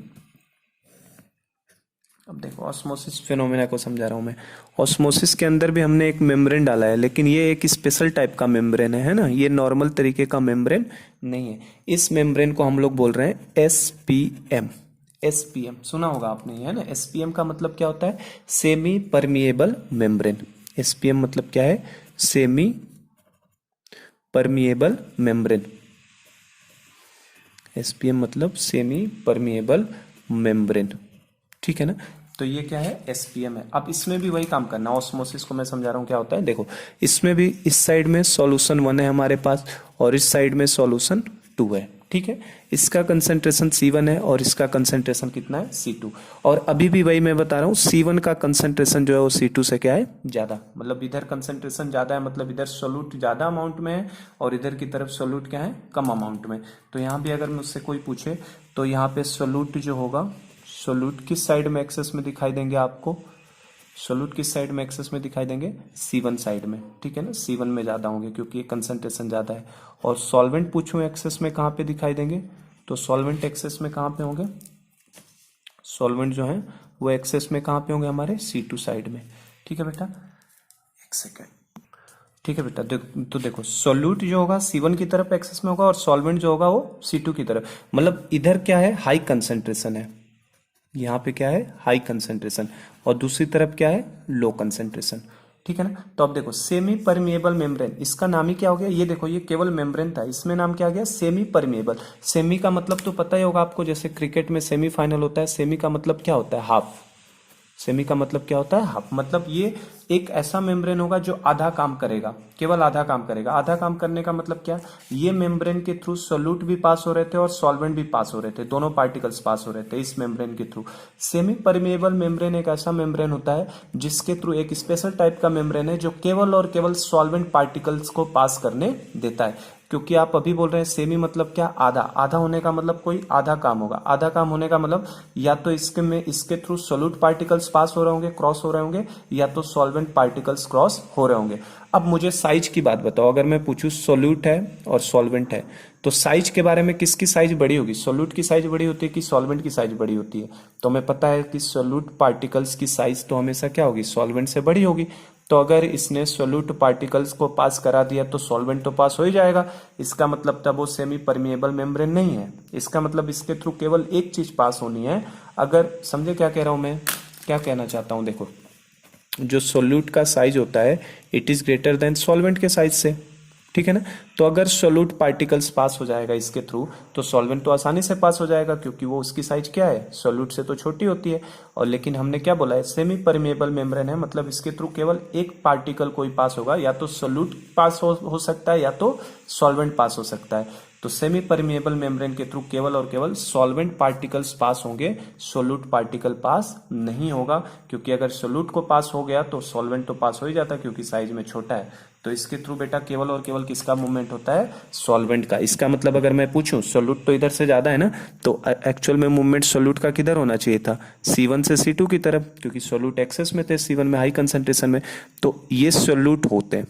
अब देखो ऑस्मोसिस फिनोमेना को समझा रहा हूं मैं। ऑस्मोसिस के अंदर भी हमने एक मेम्ब्रेन डाला है, लेकिन ये एक स्पेशल टाइप का मेम्ब्रेन है ना, ये नॉर्मल तरीके का मेम्ब्रेन नहीं है। इस मेम्ब्रेन को हम लोग बोल रहे हैं SPM। SPM सुना होगा आपने, है ना। SPM का मतलब क्या होता है, सेमी परमिएबल मेम्ब्रेन। SPM मतलब क्या है, सेमी परमिएबल मेम्ब्रेन। SPM मतलब सेमी परमिएबल मेम्ब्रेन, ठीक है ना। तो ये क्या है, SPM है। अब इसमें भी वही काम करना, ऑस्मोसिस को मैं समझा रहा हूं क्या होता है। देखो इसमें भी इस साइड में सॉल्यूशन 1 है हमारे पास और इस साइड में सॉल्यूशन 2 है, ठीक है। इसका कंसंट्रेशन C1 है और इसका कंसंट्रेशन कितना है, C2। और अभी भी वही मैं बता रहा हूँ, C1 का कंसंट्रेशन जो है वो C2 से क्या है, ज्यादा। मतलब इधर कंसंट्रेशन ज्यादा है, मतलब इधर सोल्यूट ज्यादा अमाउंट में है और इधर की तरफ सोल्यूट क्या है, कम अमाउंट में। तो यहाँ भी अगर मुझसे कोई पूछे तो यहाँ पे सोल्यूट जो होगा, सोल्यूट किस साइड में एक्सेस में दिखाई देंगे आपको, सोल्यूट किस साइड में एक्सेस में दिखाई देंगे, C1 साइड में, ठीक है ना। C1 में ज्यादा होंगे क्योंकि ये कंसंट्रेशन ज्यादा है। और सॉल्वेंट पूछूं एक्सेस में कहाँ पे दिखाई देंगे, तो सॉल्वेंट एक्सेस में कहाँ पे होंगे, सॉल्वेंट जो है वो एक्सेस में कहाँ पे होंगे, हमारे C2 साइड में, ठीक है बेटा। एक सेकेंड, ठीक है बेटा। तो देखो सोल्यूट जो होगा C1 की तरफ एक्सेस में होगा और सॉल्वेंट जो होगा वो C2 की तरफ। मतलब इधर क्या है, हाई कंसंट्रेशन है, यहाँ पे क्या है, हाई कंसंट्रेशन, और दूसरी तरफ क्या है, लो कंसंट्रेशन, ठीक है ना। तो अब देखो सेमी परमिएबल मेम्ब्रेन, इसका नाम ही क्या हो गया, ये देखो ये केवल मेम्ब्रेन था, इसमें नाम क्या आ गया, सेमी परमिएबल। सेमी का मतलब तो पता ही होगा आपको, जैसे क्रिकेट में सेमीफाइनल होता है, सेमी का मतलब क्या होता है, हाफ। सेमी का मतलब क्या होता है? हाफ। मतलब ये एक ऐसा मेम्ब्रेन होगा जो आधा काम करेगा, केवल आधा काम करेगा। आधा काम करने का मतलब क्या? ये मेम्ब्रेन के थ्रू सोल्यूट भी पास हो रहे थे और सॉल्वेंट भी पास हो रहे थे, दोनों पार्टिकल्स पास हो रहे थे इस मेम्ब्रेन के थ्रू। सेमी परमेएबल मेम्ब्रेन एक ऐसा मेम्ब्रेन होता है जिसके थ्रू, एक स्पेशल टाइप का मेम्ब्रेन है जो केवल और केवल सॉल्वेंट पार्टिकल्स को पास करने देता है। क्योंकि आप अभी बोल रहे हैं सेमी मतलब क्या? आधा। आधा होने का मतलब कोई आधा काम होगा। आधा काम होने का मतलब या तो इसके में इसके थ्रू सोल्यूट पार्टिकल्स पास हो रहे होंगे, क्रॉस हो रहे होंगे, या तो सॉल्वेंट पार्टिकल्स क्रॉस हो रहे होंगे। अब मुझे साइज की बात बताओ, अगर मैं पूछूं सोल्यूट है और सॉल्वेंट है तो साइज के बारे में किसकी साइज बड़ी होगी? सोल्यूट की साइज बड़ी होती है कि सॉल्वेंट की साइज बड़ी होती है? तो हमें पता है कि सोल्यूट पार्टिकल्स की साइज तो हमेशा क्या होगी? सॉल्वेंट से बड़ी होगी। तो अगर इसने सोल्यूट पार्टिकल्स को पास करा दिया तो सॉल्वेंट तो पास हो ही जाएगा। इसका मतलब तब वो सेमी परमिएबल मेम्ब्रेन नहीं है। इसका मतलब इसके थ्रू केवल एक चीज पास होनी है। अगर समझे क्या कह रहा हूं मैं, क्या कहना चाहता हूं? देखो, जो सोल्यूट का साइज होता है it is greater than solvent के साइज से, ठीक है ना? तो अगर सोल्यूट पार्टिकल्स पास हो जाएगा इसके थ्रू तो सॉल्वेंट तो आसानी से पास हो जाएगा, क्योंकि वो उसकी साइज क्या है? सोल्यूट से तो छोटी होती है। और लेकिन हमने क्या बोला है? सेमी परमेएबल मेम्ब्रेन है, मतलब इसके थ्रू केवल एक पार्टिकल कोई पास होगा, या तो सोल्यूट पास हो सकता है या तो सॉल्वेंट पास हो सकता है। तो सेमी परमेएबल मेम्ब्रेन के थ्रू केवल और केवल सॉल्वेंट पार्टिकल्स पास होंगे, सोल्यूट पार्टिकल पास नहीं होगा। क्योंकि अगर सोल्यूट को पास हो गया तो सॉल्वेंट तो पास हो ही जाता, क्योंकि साइज में छोटा है। तो इसके थ्रू बेटा केवल और केवल किसका मूवमेंट होता है? सॉल्वेंट का। इसका मतलब अगर मैं पूछूं, सोल्यूट तो इधर से ज्यादा है ना, तो एक्चुअल में मूवमेंट सोल्यूट का किधर होना चाहिए था? C1 से C2 की तरफ, क्योंकि सोल्यूट एक्सेस में थे, C1 में हाई कंसंट्रेशन में। तो ये सोल्यूट होते हैं।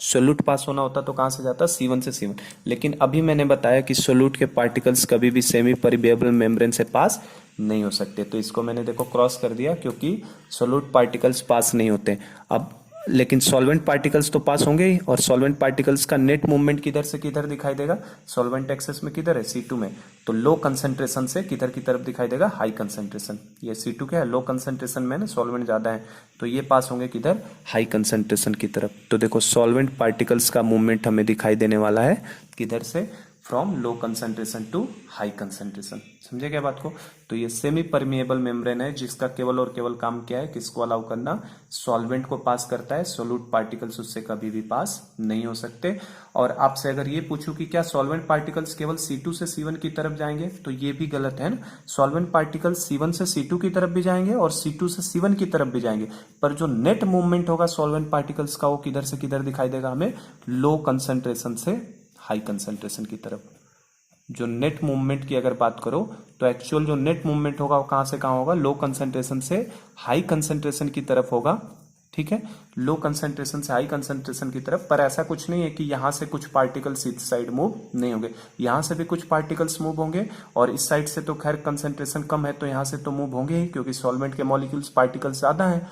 सोल्यूट पास होना होता तो कहां से जाता? C1 से C1। लेकिन अभी मैंने बताया कि सोल्यूट के पार्टिकल्स कभी भी सेमी परमेएबल मेम्ब्रेन से पास नहीं हो सकते। तो इसको मैंने देखो क्रॉस कर दिया, क्योंकि सोल्यूट पार्टिकल्स पास नहीं होते। अब लेकिन सॉल्वेंट पार्टिकल्स तो पास होंगे ही, और सॉल्वेंट पार्टिकल्स का नेट मूवमेंट किधर से किधर दिखाई देगा? सॉल्वेंट एक्सेस में किधर है? C2 में। तो लो कंसंट्रेशन से किधर की तरफ दिखाई देगा? High concentration. ये C2 क्या है? लो कंसंट्रेशन में ना, सॉल्वेंट ज्यादा है, तो ये पास होंगे किधर? हाई कंसंट्रेशन की तरफ। तो देखो सॉल्वेंट पार्टिकल्स का मूवमेंट हमें दिखाई देने वाला है किधर से? From low concentration to high concentration. समझे क्या बात को? तो ये सेमी परमिएबल मेम्ब्रेन है जिसका केवल और केवल काम क्या है? किसको अलाउ करना? सॉल्वेंट को पास करता है। सोल्यूट पार्टिकल्स उससे कभी भी पास नहीं हो सकते। और आपसे अगर ये पूछूं कि क्या सॉल्वेंट पार्टिकल्स केवल C2 से C1 की तरफ जाएंगे, तो ये भी गलत है ना। सॉल्वेंट पार्टिकल्स C1 से C2 की तरफ भी जाएंगे और C2 से C1 की तरफ भी जाएंगे, पर जो नेट मूवमेंट होगा सॉल्वेंट पार्टिकल्स का वो किधर से किधर दिखाई देगा हमें? लो कंसंट्रेशन से हाई कंसंट्रेशन की तरफ। जो नेट मूवमेंट की अगर बात करो तो एक्चुअल जो नेट मूवमेंट होगा वो कहां से कहां होगा? लो कंसंट्रेशन से हाई कंसंट्रेशन की तरफ होगा, ठीक है? लो कंसंट्रेशन से हाई कंसंट्रेशन की तरफ। पर ऐसा कुछ नहीं है कि यहां से कुछ पार्टिकल्स इस साइड मूव नहीं होंगे, यहां से भी कुछ पार्टिकल्स मूव होंगे, और इस साइड से तो खैर कंसंट्रेशन कम है तो यहां से तो मूव होंगे ही, क्योंकि सॉल्वेंट के मॉलिक्यूल्स पार्टिकल्स ज्यादा हैं।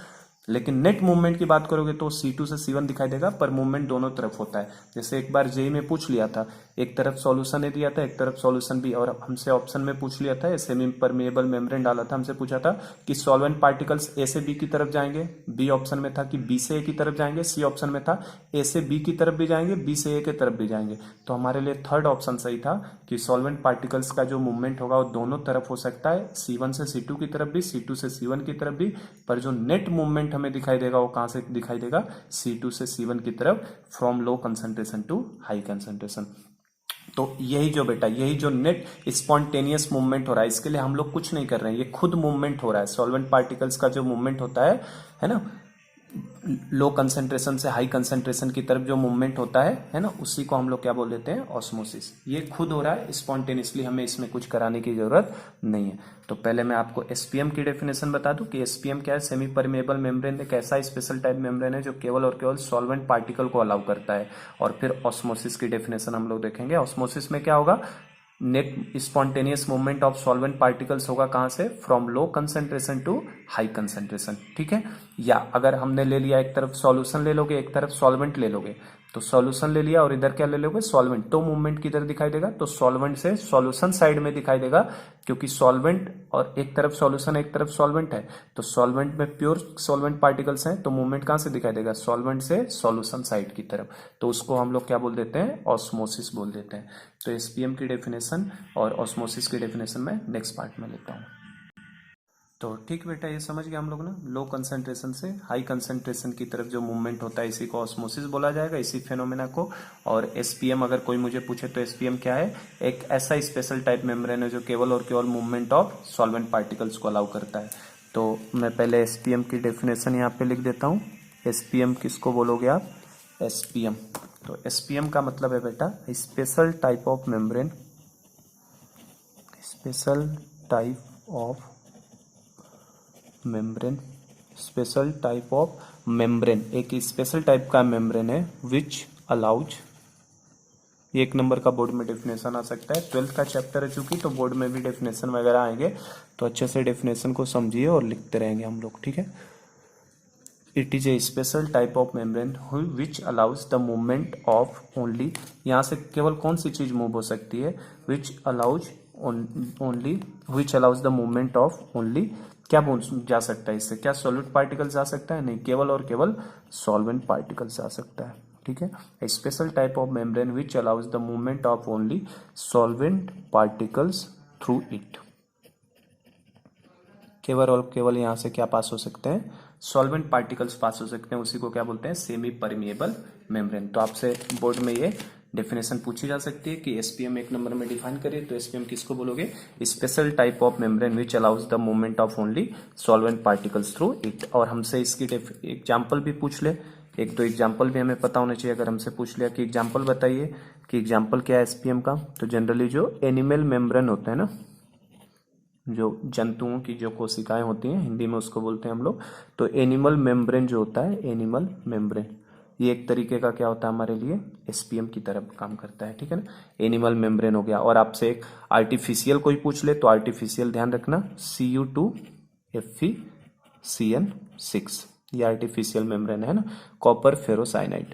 लेकिन नेट मूवमेंट की बात करोगे तो C2 से C1 दिखाई देगा, पर मूवमेंट दोनों तरफ होता है। जैसे एक बार जेई में पूछ लिया था, एक तरफ सॉल्यूशन ए दिया था, एक तरफ सॉल्यूशन बी, और हमसे ऑप्शन में पूछ लिया था, सेमी परमेएबल मेम्ब्रेन डाला था, हमसे पूछा था कि सॉल्वेंट पार्टिकल्स ए से बी की तरफ जाएंगे, बी ऑप्शन में था कि बी से ए की तरफ जाएंगे, सी ऑप्शन में था ए से बी की तरफ भी जाएंगे, बी से ए की तरफ भी जाएंगे। तो हमारे लिए थर्ड ऑप्शन सही था कि सॉल्वेंट पार्टिकल्स का जो मूवमेंट होगा वो दोनों तरफ हो सकता है, C1 से C2 की तरफ भी, C2 से C1 की तरफ भी। पर जो नेट मूवमेंट हमें दिखाई देगा वो कहां से दिखाई देगा? C2 से C1 की तरफ, from low concentration to high concentration. तो यही जो बेटा, यही जो नेट स्पॉन्टेनियस मूवमेंट हो रहा है, इसके लिए हम लोग कुछ नहीं कर रहे हैं, ये खुद मूवमेंट हो रहा है। सॉल्वेंट पार्टिकल्स का जो मूवमेंट होता है ना, लो कंसंट्रेशन से हाई कंसंट्रेशन की तरफ जो मूवमेंट होता है ना, उसी को हम लोग क्या बोल देते हैं? ऑस्मोसिस। ये खुद हो रहा है स्पॉन्टेनियसली, हमें इसमें कुछ कराने की जरूरत नहीं है। तो पहले मैं आपको एसपीएम की डेफिनेशन बता दूं कि एसपीएम क्या है? सेमी परमेएबल मेम्ब्रेन एक ऐसा स्पेशल टाइप मेम्ब्रेन है जो केवल और केवल सॉल्वेंट पार्टिकल को अलाउ करता है। और फिर ऑस्मोसिस की डेफिनेशन हम लोग देखेंगे। ऑस्मोसिस में क्या होगा? Net spontaneous movement of solvent particles होगा कहां से? From low concentration to high concentration, ठीक है? या अगर हमने ले लिया, एक तरफ सॉल्यूशन ले लोगे, एक तरफ सॉल्वेंट ले लोगे, तो सॉल्यूशन ले लिया और इधर क्या ले लोगे? सॉल्वेंट, तो मूवमेंट किधर दिखाई देगा? तो सॉल्वेंट से सॉल्यूशन साइड में दिखाई देगा, क्योंकि सॉल्वेंट और एक तरफ सॉल्यूशन एक तरफ सॉल्वेंट है, तो सॉल्वेंट में प्योर सॉल्वेंट पार्टिकल्स हैं, तो मूवमेंट कहां से दिखाई देगा? सॉल्वेंट से सॉल्यूशन साइड की तरफ। तो उसको हम लोग क्या बोल देते हैं? ऑस्मोसिस बोल देते हैं। तो एसपीएम की डेफिनेशन और ऑस्मोसिस की डेफिनेशन मैं नेक्स्ट पार्ट में लेता हूं। तो ठीक बेटा, ये समझ गया हम लोग ना, लो कंसंट्रेशन से हाई कंसंट्रेशन की तरफ जो मूवमेंट होता है इसी को ऑस्मोसिस बोला जाएगा, इसी फेनोमेना को। और एसपीएम अगर कोई मुझे पूछे तो एसपीएम क्या है, एक ऐसा स्पेशल टाइप मेम्ब्रेन है जो केवल और केवल मूवमेंट ऑफ सॉल्वेंट पार्टिकल्स को अलाउ करता है। तो मैं पहले एसपीएम की डेफिनेशन यहाँ पे लिख देता हूँ। एसपीएम किसको बोलोगे आप, एसपीएम। तो एसपीएम का मतलब है बेटा special type of membrane, special type of membrane, special type of membrane, एक स्पेशल टाइप का मेम्ब्रेन है विच अलाउज, ये 1 नंबर का बोर्ड में डेफिनेशन आ सकता है, 12th का चैप्टर है चूंकि, तो बोर्ड में भी डेफिनेशन वगैरह आएंगे, तो अच्छे से डेफिनेशन को समझिए और लिखते रहेंगे हम लोग, ठीक है। It is a special type of membrane which allows the movement of only, यहाँ से केवल कौन सी चीज मूव हो सकती है, which allows only, which allows the movement of only, क्या जा सकता है इससे, क्या सॉलिड पार्टिकल्स आ सकता है, नहीं, केवल और केवल सॉल्वेंट पार्टिकल्स आ सकता है, ठीक है। Special type of membrane which allows the movement of only solvent particles through it, केवल और केवल यहाँ से क्या पास हो सकते हैं, सॉल्वेंट पार्टिकल्स पास हो सकते हैं, उसी को क्या बोलते हैं, सेमी परमिएबल मेम्ब्रेन। तो आपसे बोर्ड में ये डेफिनेशन पूछी जा सकती है कि एसपीएम 1 नंबर में डिफाइन करिए, तो एसपीएम किसको बोलोगे, special type of membrane which allows the movement of only solvent particles through it. और हमसे इसकी एग्जाम्पल भी पूछ ले, 1-2 एग्जाम्पल भी हमें पता होना चाहिए। अगर हमसे पूछ लिया कि एग्जाम्पल बताइए कि एग्जाम्पल क्या है एसपीएम का, तो जनरली जो एनिमल मेम्ब्रेन होता है ना, जो जंतुओं की जो कोशिकाएं होती हैं, हिंदी में उसको बोलते हैं हम लोग, तो एनिमल मेम्ब्रेन जो होता है, एनिमल मेम्ब्रेन, ये एक तरीके का क्या होता है हमारे लिए, एसपीएम की तरह काम करता है, ठीक है ना। एनिमल मेम्ब्रेन हो गया। और आपसे एक आर्टिफिशियल कोई पूछ ले तो आर्टिफिशियल ध्यान रखना, Cu2FeCN6, ये आर्टिफिशियल मेम्ब्रेन है ना। कॉपर फेरोसाइनाइड,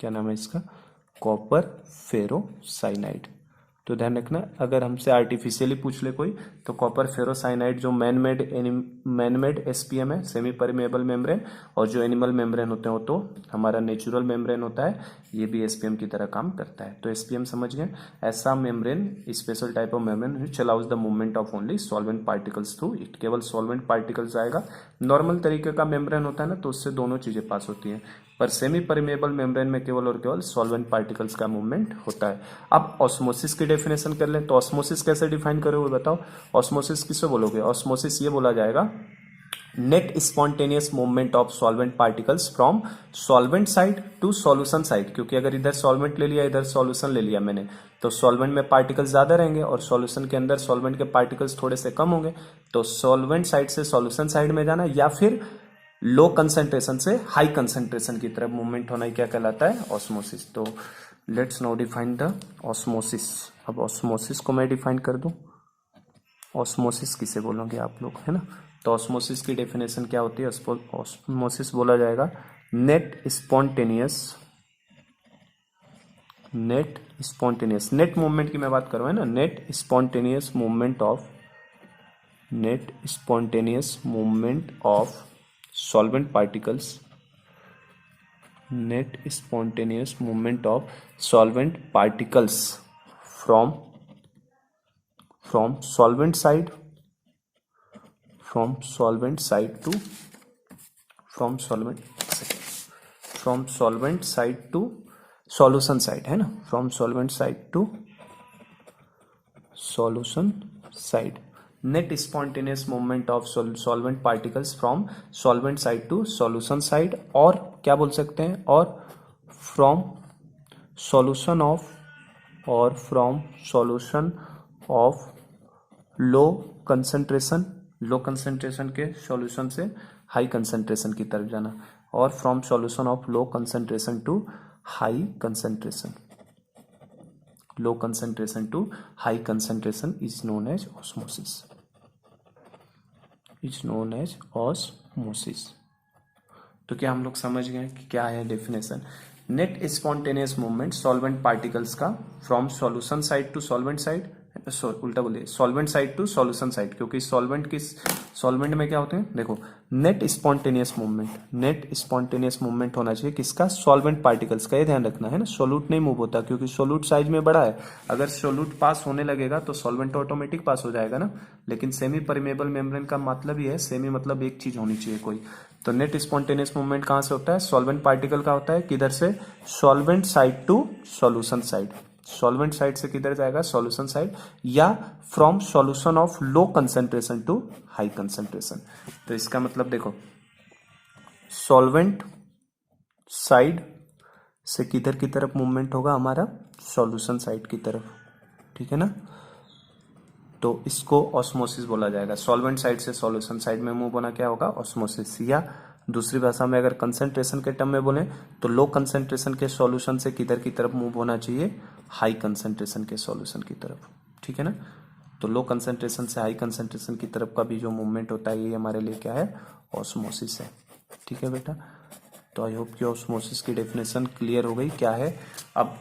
क्या नाम है इसका, कॉपर फेरोसाइनाइड। तो ध्यान रखना, अगर हमसे आर्टिफिशियली पूछ ले कोई तो कॉपर फेरोसाइनाइड जो मैन मेड एसपीएम है, सेमी परमेएबल मेम्ब्रेन, और जो एनिमल मेम्ब्रेन होते हैं वो तो हमारा नेचुरल मेम्ब्रेन होता है, ये भी एसपीएम की तरह काम करता है। तो एसपीएम समझ गए, ऐसा membrane, special type of membrane which allows the movement of only solvent particles through it, केवल सॉल्वेंट पार्टिकल्स आएगा। नॉर्मल तरीके का मेम्ब्रेन होता है ना, तो उससे दोनों चीजें पास होती हैं, पर सेमी परमेएबल मेम्ब्रेन में केवल और केवल सॉल्वेंट पार्टिकल्स का मूवमेंट होता है। अब ऑस्मोसिस की डेफिनेशन कर लें, तो ऑस्मोसिस कैसे डिफाइन करोगे बताओ, ऑस्मोसिस किसे बोलोगे, ऑस्मोसिस ये बोला जाएगा net spontaneous movement of solvent particles from solvent side to solution side, क्योंकि अगर इधर सॉल्वेंट ले लिया इधर सॉल्यूशन ले लिया मैंने, तो सॉल्वेंट में पार्टिकल्स ज्यादा रहेंगे और सॉल्यूशन के अंदर सॉल्वेंट के पार्टिकल्स थोड़े से कम होंगे, तो सॉल्वेंट साइड से सॉल्यूशन साइड में जाना, या फिर लो कंसंट्रेशन से हाई कंसंट्रेशन की तरफ मूवमेंट होना ही क्या कहलाता है, ऑस्मोसिस। तो let's now define the osmosis. अब ऑस्मोसिस को मैं डिफाइन कर दूं, ऑस्मोसिस किसे बोलोगे आप लोग, है ना। तो ऑस्मोसिस की डेफिनेशन क्या होती है, ऑस्मोसिस बोला जाएगा नेट स्पॉन्टेनियस नेट मूवमेंट की मैं बात कर रहा हूं, है ना, net spontaneous movement of solvent particles, net spontaneous movement of solvent particles from solvent side to solution side, है ना, from solvent side to solution side, net spontaneous movement of solvent particles from solvent side to solution side, और क्या बोल सकते हैं, और from solution of low concentration के सॉल्यूशन से हाई कंसंट्रेशन की तरफ जाना, और from solution of low concentration to high concentration, low concentration to high concentration is known as osmosis। तो क्या हम लोग समझ गए कि क्या है definition, net spontaneous movement solvent particles का from solution side to solvent side, उल्टा बोलिए, solvent side to solution side, क्योंकि सॉल्वेंट में क्या होते हैं, देखो नेट स्पॉन्टेनियस मूवमेंट होना चाहिए किसका, सॉल्वेंट पार्टिकल्स का, ये ध्यान रखना है ना। सोल्यूट नहीं मूव होता क्योंकि सोल्यूट साइज में बड़ा है, अगर सोल्यूट पास होने लगेगा तो सॉल्वेंट ऑटोमेटिक पास हो जाएगा ना। लेकिन सेमी परमेबल मेम्ब्रेन का मतलब ही है, सेमी मतलब एक चीज होनी चाहिए कोई। तो नेट स्पॉन्टेनियस मूवमेंट कहां से होता है, सॉल्वेंट पार्टिकल का होता है, किधर से, solvent side to solution side, solvent side से किधर जाएगा, सॉल्यूशन साइड, या from solution of low concentration to high concentration. तो इसका मतलब देखो, सॉल्वेंट साइड से किधर की तरफ मूवमेंट होगा हमारा, सॉल्यूशन साइड की तरफ, ठीक है ना। तो इसको ऑस्मोसिस बोला जाएगा, सॉल्वेंट साइड से सॉल्यूशन साइड में मूव होना क्या होगा, ऑस्मोसिस। या दूसरी भाषा में अगर कंसेंट्रेशन के टर्म में बोले तो लो कंसेंट्रेशन के सॉल्यूशन से किधर की तरफ मूव होना चाहिए, हाई कंसेंट्रेशन के सॉल्यूशन की तरफ, ठीक है ना। तो लो कंसेंट्रेशन से हाई कंसेंट्रेशन की तरफ का भी जो मूवमेंट होता है ये हमारे लिए क्या है, ऑस्मोसिस है, ठीक है बेटा। तो आई होप कि ऑस्मोसिस की डेफिनेशन क्लियर हो गई क्या है। अब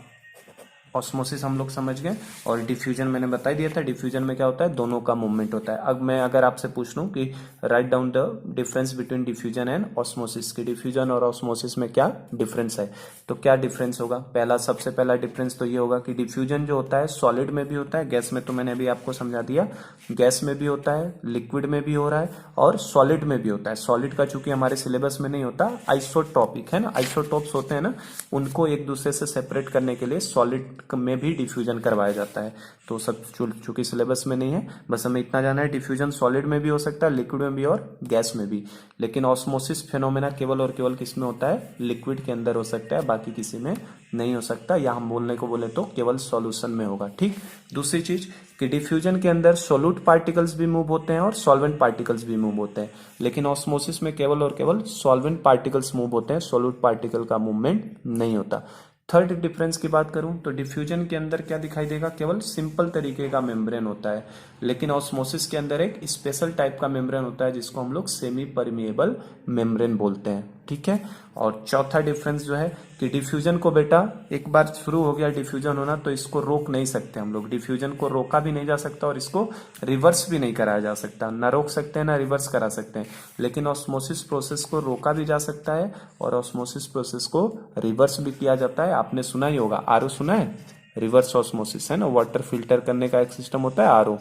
ऑस्मोसिस हम लोग समझ गए, और डिफ्यूजन मैंने बता दिया था, डिफ्यूजन में क्या होता है, दोनों का मूवमेंट होता है। अब मैं अगर आपसे पूछ लूं कि write down the difference between diffusion and osmosis, की डिफ्यूजन और ऑस्मोसिस में क्या डिफरेंस है, तो क्या डिफरेंस होगा। सबसे पहला डिफरेंस तो ये होगा कि डिफ्यूजन जो होता है सॉलिड में भी होता है, गैस में तो मैंने अभी आपको समझा दिया, गैस में भी होता है, लिक्विड में भी हो रहा है, और सॉलिड में भी होता है। सॉलिड का चूंकि हमारे सिलेबस में नहीं होता, आइसोटॉपिक है ना, आइसोटॉप्स होते हैं ना, उनको एक दूसरे से सेपरेट करने के लिए सॉलिड में भी डिफ्यूजन करवाया जाता है। तो सब चूंकि सिलेबस में नहीं है, बस हमें इतना जाना है, डिफ्यूजन सॉलिड में भी हो सकता है, लिक्विड में भी और गैस में भी। लेकिन ऑस्मोसिस फिनोमेना केवल और केवल किस में होता है, लिक्विड के अंदर हो सकता है, बाकी किसी में नहीं हो सकता, या हम बोलने को बोले तो केवल सॉल्यूशन में होगा, ठीक। दूसरी चीज कि डिफ्यूजन के अंदर सोल्यूट पार्टिकल्स भी मूव होते हैं और सॉल्वेंट पार्टिकल्स भी मूव होते हैं, लेकिन ऑस्मोसिस में केवल और केवल सॉल्वेंट पार्टिकल्स मूव होते हैं, सोल्यूट पार्टिकल का मूवमेंट नहीं होता। थर्ड डिफरेंस की बात करूं तो डिफ्यूजन के अंदर क्या दिखाई देगा, केवल सिंपल तरीके का मेम्ब्रेन होता है, लेकिन ऑस्मोसिस के अंदर एक स्पेशल टाइप का मेम्ब्रेन होता है जिसको हम लोग सेमी परमिएबल मेम्ब्रेन बोलते हैं, ठीक है। और चौथा डिफरेंस जो है कि डिफ्यूजन को बेटा एक बार शुरू हो गया डिफ्यूजन होना तो इसको रोक नहीं सकते हम लोग, डिफ्यूजन को रोका भी नहीं जा सकता और इसको रिवर्स भी नहीं कराया जा सकता, ना रोक सकते हैं ना रिवर्स करा सकते हैं। लेकिन ऑस्मोसिस प्रोसेस को रोका भी जा सकता है और ऑस्मोसिस प्रोसेस को रिवर्स भी किया जाता है। आपने सुना ही होगा, आरओ सुना है, रिवर्स ऑस्मोसिस है ना, वाटर फिल्टर करने का एक सिस्टम होता है आरओ,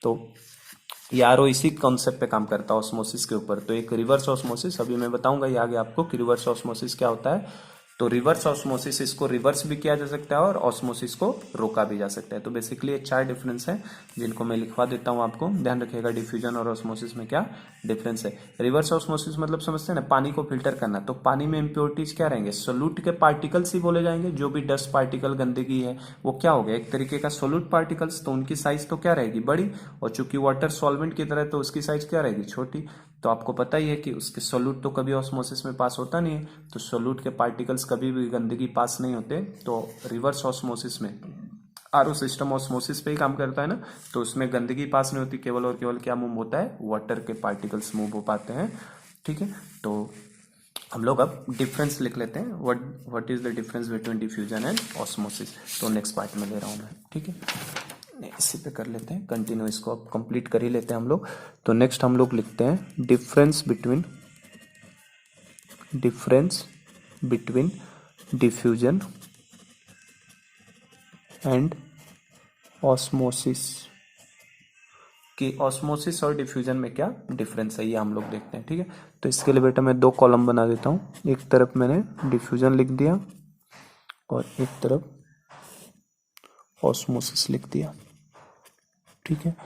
तो ये आरओ इसी कॉन्सेप्ट पे काम करता है ऑस्मोसिस के ऊपर। तो एक रिवर्स ऑस्मोसिस, अभी मैं बताऊंगा ये आगे आपको कि रिवर्स ऑस्मोसिस क्या होता है। तो रिवर्स ऑस्मोसिस, इसको रिवर्स भी किया जा सकता है और ऑस्मोसिस को रोका भी जा सकता है। तो बेसिकली ये चार डिफरेंस है जिनको मैं लिखवा देता हूं, आपको ध्यान रखिएगा डिफ्यूजन और ऑस्मोसिस में क्या डिफरेंस है। रिवर्स ऑस्मोसिस मतलब समझते हैं ना, पानी को फिल्टर करना, तो पानी में इंप्योरिटीज क्या रहेंगे, सोल्यूट के पार्टिकल्स ही बोले जाएंगे, जो भी डस्ट पार्टिकल गंदगी है वो क्या हो गया, एक तरीके का सोल्यूट पार्टिकल्स, तो उनकी साइज तो क्या रहेगी, बड़ी, और चूंकि वाटर सॉल्वेंट की तरह तो उसकी साइज क्या रहेगी, छोटी। तो आपको पता ही है कि उसके सोल्यूट तो कभी ऑस्मोसिस में पास होता नहीं है, तो सोल्यूट के पार्टिकल्स कभी भी गंदगी पास नहीं होते। तो रिवर्स ऑस्मोसिस में आरओ सिस्टम ऑस्मोसिस पे ही काम करता है ना, तो उसमें गंदगी पास नहीं होती, केवल और केवल क्या मूव होता है, वाटर के पार्टिकल्स मूव हो पाते हैं, ठीक है। तो हम लोग अब डिफरेंस लिख लेते हैं, what is the difference between diffusion and osmosis. तो नेक्स्ट पार्ट में ले रहा हूं मैं, ठीक है। इसी पे कर लेते हैं कंटिन्यू, इसको अब कंप्लीट कर ही लेते हैं हम लोग। तो नेक्स्ट हम लोग लिखते हैं difference between diffusion and osmosis, कि ऑस्मोसिस और डिफ्यूजन में क्या डिफरेंस है ये हम लोग देखते हैं, ठीक है। तो इसके लिए बेटा मैं दो कॉलम बना देता हूँ, एक तरफ मैंने डिफ्यूजन लिख दिया और एक तरफ ऑस्मोसिस लिख दिया, ठीक है।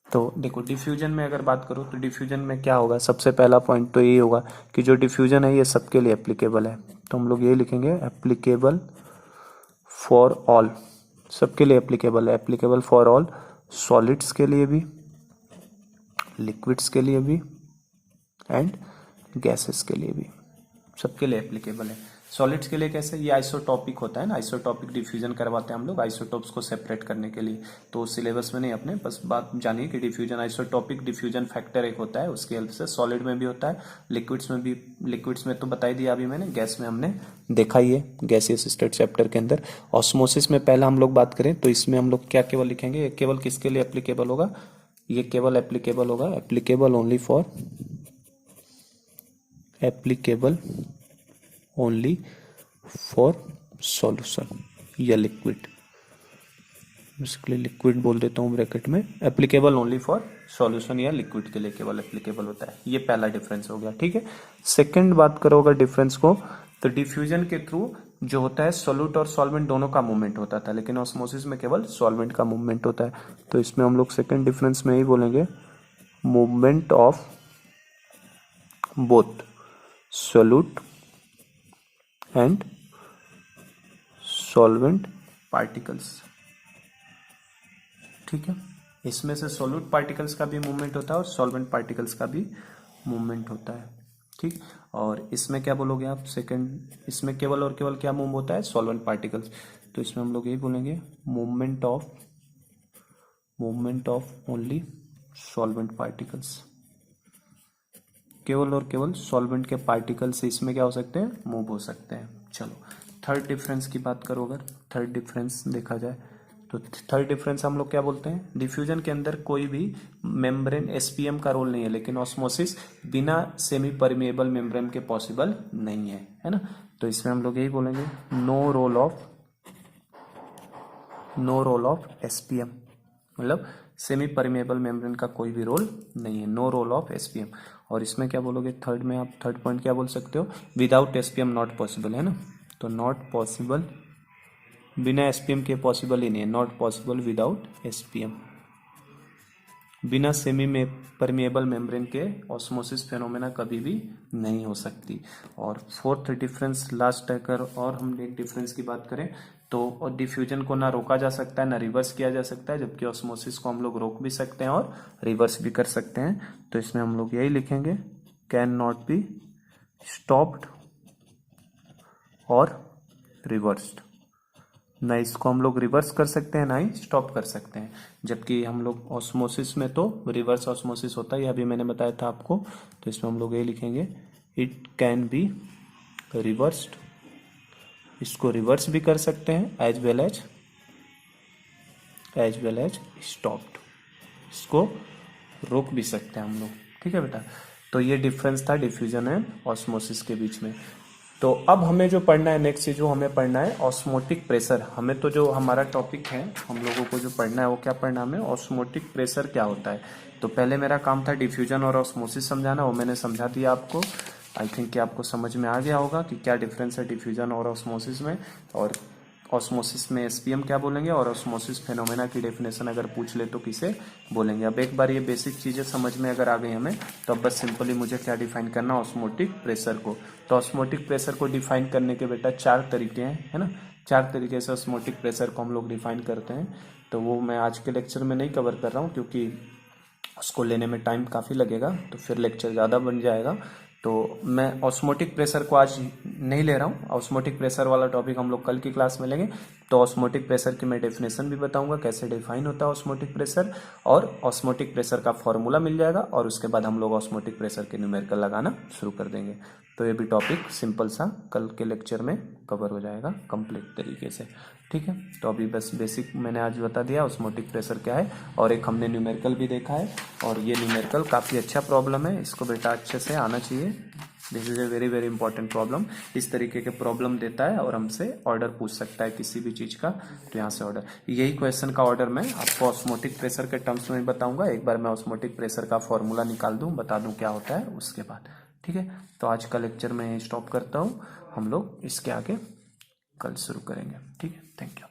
तो देखो डिफ्यूजन में अगर बात करो तो डिफ्यूजन में क्या होगा, सबसे पहला पॉइंट तो यही होगा कि जो डिफ्यूजन है ये सबके लिए एप्लीकेबल है, तो हम लोग ये लिखेंगे एप्लीकेबल फॉर ऑल, सबके लिए एप्लीकेबल है, एप्लीकेबल फॉर ऑल, सॉलिड्स के लिए भी, लिक्विड्स के लिए भी एंड गैसेस के लिए भी, सबके लिए एप्लीकेबल है। सॉलिड्स के लिए कैसे, ये आइसोटॉपिक होता है ना, आइसोटॉपिक डिफ्यूजन करवाते हैं हम लोग आइसोटॉप्स को सेपरेट करने के लिए। तो सिलेबस में नहीं, अपने बस बात जानिए कि डिफ्यूजन आइसोटॉपिक डिफ्यूजन फैक्टर एक होता है, उसकी हेल्प से सॉलिड में भी होता है, लिक्विड्स में भी। लिक्विड्स में तो बता ही दिया अभी मैंने, गैस में हमने देखा ही है गैसियस स्टेट चैप्टर के अंदर। ऑस्मोसिस में पहला हम लोग बात करें तो इसमें हम लोग क्या केवल लिखेंगे, केवल किसके लिए एप्लीकेबल होगा, ये केवल एप्लीकेबल होगा, applicable only for, applicable only for solution या लिक्विड, बेसिकली लिक्विड बोल देता हूँ ब्रैकेट में, एप्लीकेबल ओनली फॉर सॉल्यूशन या लिक्विड के लिए केवल एप्लीकेबल होता है। ये पहला डिफरेंस हो गया, ठीक है। सेकंड बात करो अगर डिफरेंस को, तो डिफ्यूजन के थ्रू जो होता है सॉल्यूट और सॉल्वेंट दोनों का मूवमेंट होता था, लेकिन ऑस्मोसिस में केवल सॉल्वेंट का मूवमेंट होता है। तो इसमें हम लोग सेकंड डिफरेंस में ही बोलेंगे movement of both solute and solvent particles, ठीक है। इसमें से सॉल्यूट पार्टिकल्स का भी मूवमेंट होता है और सॉल्वेंट पार्टिकल्स का भी मूवमेंट होता है, ठीक। और इसमें क्या बोलोगे आप, सेकंड, इसमें केवल और केवल क्या मूव होता है, सॉल्वेंट पार्टिकल्स। तो इसमें हम लोग यही बोलेंगे movement of only solvent particles, केवल और केवल सॉल्वेंट के पार्टिकल से इसमें क्या हो सकते हैं, मूव हो सकते हैं। चलो थर्ड डिफरेंस की बात करो, अगर थर्ड डिफरेंस देखा जाए तो थर्ड डिफरेंस हम लोग क्या बोलते हैं, डिफ्यूजन के अंदर कोई भी मेम्ब्रेन एसपीएम का रोल नहीं है, लेकिन ऑस्मोसिस बिना सेमी परमिएबल मेम्ब्रेन के पॉसिबल नहीं है ना। तो इसमें हम लोग यही बोलेंगे नो रोल ऑफ एसपीएम, मतलब सेमी परमिएबल मेम्ब्रेन का कोई भी रोल नहीं है, नो रोल ऑफ एसपीएम। और इसमें क्या बोलोगे थर्ड में, आप थर्ड पॉइंट क्या बोल सकते हो, विदाउट एसपीएम नॉट पॉसिबल, है ना। तो नॉट पॉसिबल, बिना एसपीएम के पॉसिबल ही नहीं है, नॉट पॉसिबल विदाउट एसपीएम, बिना सेमी में परमिएबल मेम्ब्रेन के ऑस्मोसिस फेनोमेना कभी भी नहीं हो सकती। और फोर्थ डिफरेंस लास्ट अगर और हम एक डिफरेंस की बात करें तो डिफ्यूजन को ना रोका जा सकता है ना रिवर्स किया जा सकता है, जबकि ऑस्मोसिस को हम लोग रोक भी सकते हैं और रिवर्स भी कर सकते हैं। तो इसमें हम लोग यही लिखेंगे कैन नॉट बी स्टॉप्ड और रिवर्स्ड, ना इसको हम लोग रिवर्स कर सकते हैं ना ही स्टॉप कर सकते हैं, जबकि हम लोग ऑस्मोसिस में तो रिवर्स ऑस्मोसिस होता है, अभी मैंने बताया था आपको। तो इसमें हम लोग ये लिखेंगे इट कैन बी रिवर्स्ड, इसको रिवर्स भी कर सकते हैं एज वेल एज स्टॉप्ड, इसको रोक भी सकते हैं हम लोग, ठीक है बेटा। तो ये डिफरेंस था डिफ्यूजन एंड ऑस्मोसिस के बीच में। तो अब हमें जो पढ़ना है नेक्स्ट, जो हमें पढ़ना है ऑस्मोटिक प्रेशर। हमें तो जो हमारा टॉपिक है हम लोगों को जो पढ़ना है वो क्या पढ़ना है हमें, ऑस्मोटिक प्रेशर क्या होता है। तो पहले मेरा काम था डिफ्यूजन और ऑस्मोसिस समझाना, वो मैंने समझा दिया आपको। आई थिंक कि आपको समझ में आ गया होगा कि क्या डिफरेंस है डिफ्यूजन और ऑस्मोसिस में, और ऑस्मोसिस में एसपीएम क्या बोलेंगे, और ऑस्मोसिस फेनोमेना की डेफिनेशन अगर पूछ ले तो किसे बोलेंगे। अब एक बार ये बेसिक चीजें समझ में अगर आ गई हमें, तो अब बस सिंपली मुझे क्या डिफाइन करना, ऑस्मोटिक प्रेशर को। तो ऑस्मोटिक प्रेशर को डिफाइन करने के बेटा 4 तरीके हैं, है ना। 4 तरीके से ऑस्मोटिक प्रेशर को हम लोग डिफाइन करते हैं। तो वो मैं आज के लेक्चर में नहीं कवर कर रहा हूँ, क्योंकि उसको लेने में टाइम काफ़ी लगेगा, तो फिर लेक्चर ज़्यादा बन जाएगा। तो मैं ऑस्मोटिक प्रेशर को आज नहीं ले रहा हूँ, ऑस्मोटिक प्रेशर वाला टॉपिक हम लोग कल की क्लास में लेंगे। तो ऑस्मोटिक प्रेशर की मैं डेफिनेशन भी बताऊंगा, कैसे डिफाइन होता है ऑस्मोटिक प्रेशर, और ऑस्मोटिक प्रेशर का फॉर्मूला मिल जाएगा, और उसके बाद हम लोग ऑस्मोटिक प्रेशर के न्यूमेरिकल लगाना शुरू कर देंगे। तो ये भी टॉपिक सिंपल सा कल के लेक्चर में कवर हो जाएगा कंप्लीट तरीके से, ठीक है। तो अभी बस बेसिक मैंने आज बता दिया ऑस्मोटिक प्रेशर क्या है, और एक हमने न्यूमेरिकल भी देखा है, और ये न्यूमेरिकल काफ़ी अच्छा प्रॉब्लम है, इसको बेटा अच्छे से आना चाहिए। This is a very very important problem. इस तरीके के प्रॉब्लम देता है और हमसे ऑर्डर पूछ सकता है किसी भी चीज़ का, तो यहाँ से ऑर्डर, यही क्वेश्चन का ऑर्डर मैं आपको ऑस्मोटिक प्रेशर के टर्म्स में बताऊंगा। एक बार मैं ऑस्मोटिक प्रेशर का फॉर्मूला निकाल दूँ, बता दूँ क्या होता है, उसके बाद, ठीक है। तो आज का लेक्चर मैं स्टॉप करता हूँ, हम लोग इसके आगे कल शुरू करेंगे, ठीक है। Thank you.